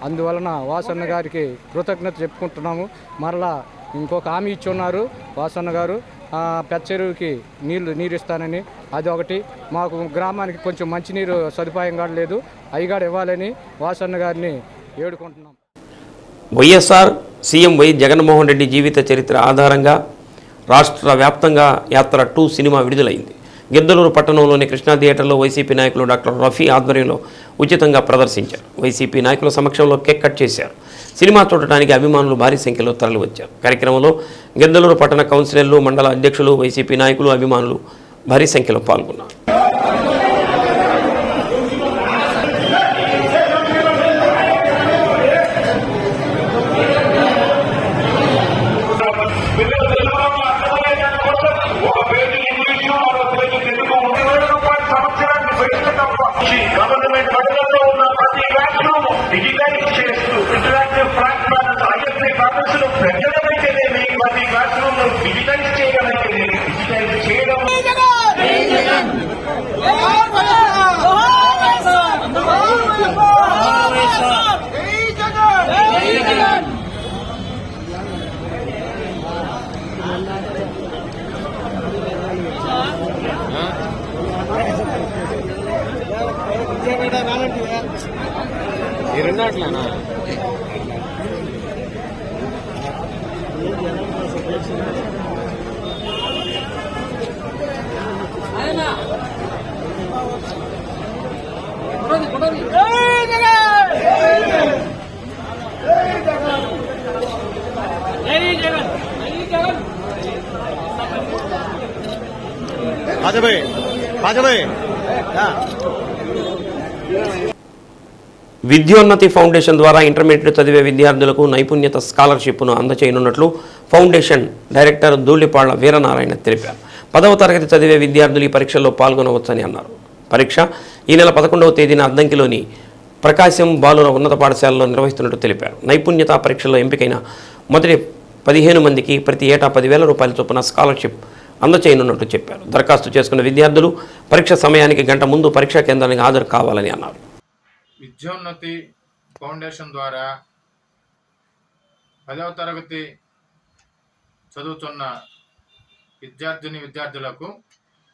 అందువలన వాసన్న గారికి కృతజ్ఞత చెప్పుకుంటున్నాము. మరలా ఇంకొక హామీ ఇచ్చి ఉన్నారు వాసన్న గారు, పెచ్చరువుకి నీరు ఇస్తానని. అది ఒకటి. మాకు గ్రామానికి కొంచెం మంచినీరు సదుపాయం కూడా లేదు, అయ్యగాడు ఇవ్వాలని వాసన్న గారిని వేడుకుంటున్నాం. వైఎస్ఆర్ సీఎం జగన్మోహన్ రెడ్డి జీవిత చరిత్ర ఆధారంగా రాష్ట్ర వ్యాప్తంగా యాత్ర 2 సినిమా విడుదలైంది. గిద్దలూరు పట్టణంలోని కృష్ణా థియేటర్లో వైసీపీ నాయకులు డాక్టర్ రఫీ ఆధ్వర్యంలో ఉచితంగా ప్రదర్శించారు. వైసీపీ నాయకుల సమక్షంలో కేక్ కట్ చేశారు. సినిమా చూడటానికి అభిమానులు భారీ సంఖ్యలో తరలివచ్చారు. కార్యక్రమంలో గిద్దలూరు పట్టణ కౌన్సిలర్లు, మండల అధ్యక్షులు, వైసీపీ నాయకులు, అభిమానులు భారీ సంఖ్యలో పాల్గొన్నారు. విద్యోన్నతి ఫౌండేషన్ ద్వారా ఇంటర్మీడియట్ చదివే విద్యార్థులకు నైపుణ్యత స్కాలర్షిప్ను అందచేయనున్నట్లు ఫౌండేషన్ డైరెక్టర్ ధూళిపాళ్ల వీరనారాయణ తెలిపారు. 10వ తరగతి చదివే విద్యార్థులు ఈ పరీక్షల్లో పాల్గొనవచ్చని అన్నారు. పరీక్ష ఈ నెల 11వ తేదీన అద్దంకిలోని ప్రకాశం బాలుర ఉన్నత పాఠశాలలో నిర్వహిస్తున్నట్టు తెలిపారు. నైపుణ్యత పరీక్షల్లో ఎంపికైన మొదటి 15 మందికి ప్రతి ఏటా 10,000 రూపాయల చొప్పున స్కాలర్షిప్ అందచేయనున్నట్టు చెప్పారు. దరఖాస్తు చేసుకున్న విద్యార్థులు పరీక్ష సమయానికి గంట ముందు పరీక్షా కేంద్రానికి హాజరు కావాలని అన్నారు. విద్యోన్నతి ఫౌండేషన్ ద్వారా 10వ తరగతి చదువుతున్న విద్యార్థులకు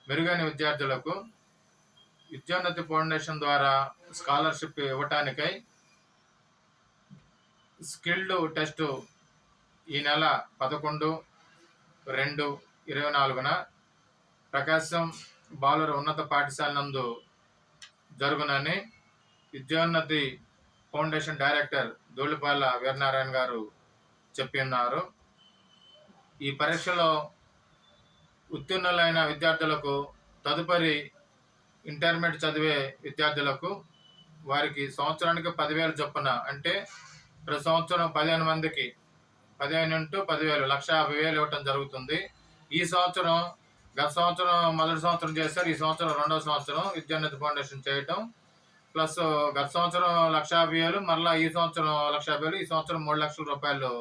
మెరుగైన విద్యార్థులకు విద్యోన్నతి ఫౌండేషన్ ద్వారా స్కాలర్షిప్ ఇవ్వటానికై స్కిల్డ్ టెస్ట్ ఈ నెల 11/2/24న ప్రకాశం బాలుర ఉన్నత పాఠశాల నందు జరుగునని విద్యోన్నతి ఫౌండేషన్ డైరెక్టర్ ధూళిపాళ్ల వీరనారాయణ గారు చెప్పి ఉన్నారు. ఈ పరీక్షలో ఉత్తీర్ణులైన విద్యార్థులకు తదుపరి ఇంటర్మీడియట్ చదివే విద్యార్థులకు వారికి సంవత్సరానికి 10,000 చొప్పున, అంటే ప్రతి సంవత్సరం 15 మందికి 15 × 10,000 1,50,000 ఇవ్వటం జరుగుతుంది. ఈ సంవత్సరం గత సంవత్సరం మొదటి సంవత్సరం చేశారు, ఈ సంవత్సరం రెండవ సంవత్సరం విద్యోన్నతి ఫౌండేషన్ చేయటం, ప్లస్ గత సంవత్సరం 1,50,000, మరలా ఈ సంవత్సరం 1,50,000, ఈ సంవత్సరం 3 లక్షల రూపాయలు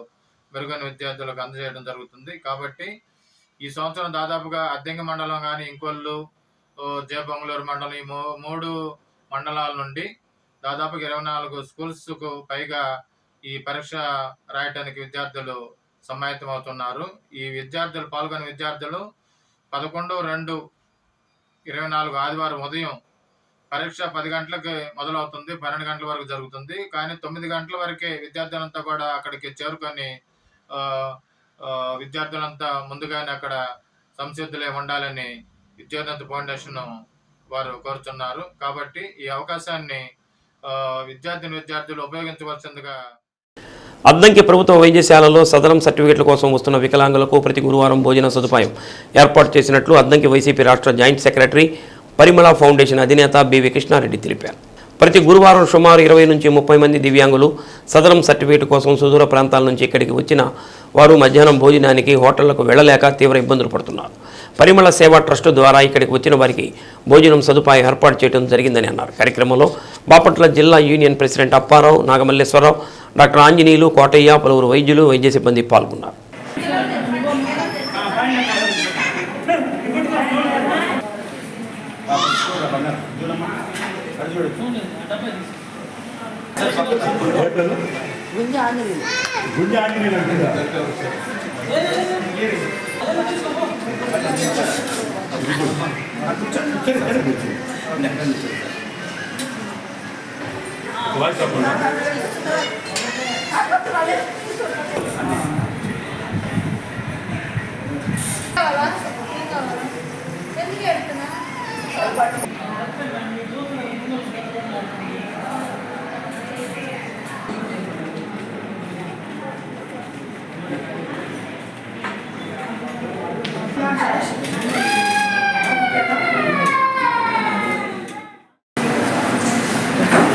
మెరుగైన విద్యార్థులకు అందజేయడం జరుగుతుంది. కాబట్టి ఈ సంవత్సరం దాదాపుగా అద్దెంకి మండలం కానీ, ఇంకొల్లు, జయబొంగళూరు మండలం, ఈ 3 మండలాల నుండి దాదాపు 24 స్కూల్స్కు పైగా ఈ పరీక్ష రాయటానికి విద్యార్థులు సమాయత్తం అవుతున్నారు. ఈ విద్యార్థులు పాల్గొనే విద్యార్థులు 11/2 24 ఆదివారం ఉదయం పరీక్ష 10 గంటలకు మొదలవుతుంది, 12 గంటల వరకు జరుగుతుంది. కానీ 9 గంటల వరకే విద్యార్థులంతా కూడా అక్కడికి చేరుకొని విద్యార్థులంతా ముందుగానే అక్కడ సంసిద్ధులై ఉండాలని విద్యార్థి ఫౌండేషన్ వారు కోరుతున్నారు. కాబట్టి ఈ అవకాశాన్ని విద్యార్థులు ఉపయోగించవలసిందిగా. అద్దంకి ప్రభుత్వ వైద్యశాలలో సదరం సర్టిఫికెట్ల కోసం వస్తున్న వికలాంగులకు ప్రతి గురువారం భోజన సదుపాయం ఏర్పాటు చేసినట్లు అద్దంకి వైసీపీ రాష్ట్ర జాయింట్ సెక్రటరీ పరిమళ ఫౌండేషన్ అధినేత బివి కృష్ణారెడ్డి తెలిపారు. ప్రతి గురువారం సుమారు 20 నుంచి 30 మంది దివ్యాంగులు సదరం సర్టిఫికేట్ కోసం సుదూర ప్రాంతాల నుంచి ఇక్కడికి వచ్చిన వారు మధ్యాహ్నం భోజనానికి హోటళ్లకు వెళ్లలేక తీవ్ర ఇబ్బందులు పడుతున్నారు. పరిమళ సేవా ట్రస్ట్ ద్వారా ఇక్కడికి వచ్చిన వారికి భోజనం సదుపాయం ఏర్పాటు చేయడం జరిగిందని అన్నారు. కార్యక్రమంలో బాపట్ల జిల్లా union president Apparao, Nagamalleswararao, doctor Anjaneyulu, Kotaiah, పలువురు వైద్యులు, వైద్య సిబ్బంది పాల్గొన్నారు.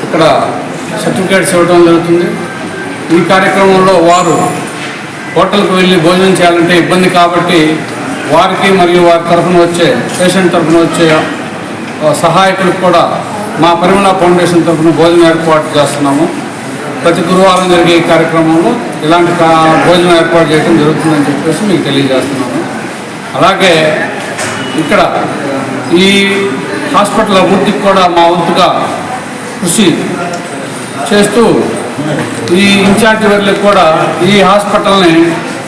ఇక్కడ సర్టిఫికేట్స్ ఇవ్వడం జరుగుతుంది. ఈ కార్యక్రమంలో వారు హోటల్కి వెళ్ళి భోజనం చేయాలంటే ఇబ్బంది కాబట్టి వారికి మరియు వారి తరఫున వచ్చే పేషెంట్ తరఫున వచ్చే సహాయకులకు కూడా మా పరిమళ ఫౌండేషన్ తరఫున భోజనం ఏర్పాటు చేస్తున్నాము. ప్రతి గురువారం జరిగే ఈ కార్యక్రమంలో ఇలాంటి భోజనం ఏర్పాటు చేయడం జరుగుతుందని చెప్పేసి మీకు తెలియజేస్తున్నాము. అలాగే ఇక్కడ ఈ హాస్పిటల్ అభివృద్ధికి కూడా మా వంతుగా కృషి చేస్తూ ఈ ఇన్ఛార్జి వర్లకు కూడా ఈ హాస్పిటల్ని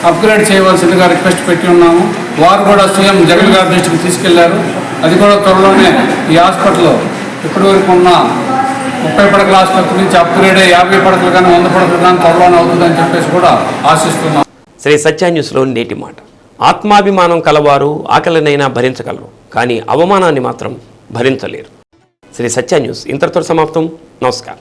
అప్గ్రేడ్ చేయవలసిందిగా రిక్వెస్ట్ పెట్టి ఉన్నాము. వారు కూడా సీఎం జగన్ గారి దృష్టికి తీసుకెళ్లారు. అది కూడా త్వరలోనే ఈ హాస్పిటల్ ఇప్పటివరకు ఉన్న 30 పడకల ఆసుపత్రి నుంచి అప్గ్రేడ్ 50 పడకలు కానీ 100 పడకలు కానీ త్వరలోనే అవుతుందని చెప్పేసి కూడా ఆశిస్తున్నాం. శ్రీ సత్య న్యూస్లో నేటి మాట. ఆత్మాభిమానం కలవారు ఆకలినైనా భరించగలరు, కానీ అవమానాన్ని మాత్రం భరించలేరు. శ్రీ సత్య న్యూస్ ఇంతటితో సమాప్తం. నమస్కారం.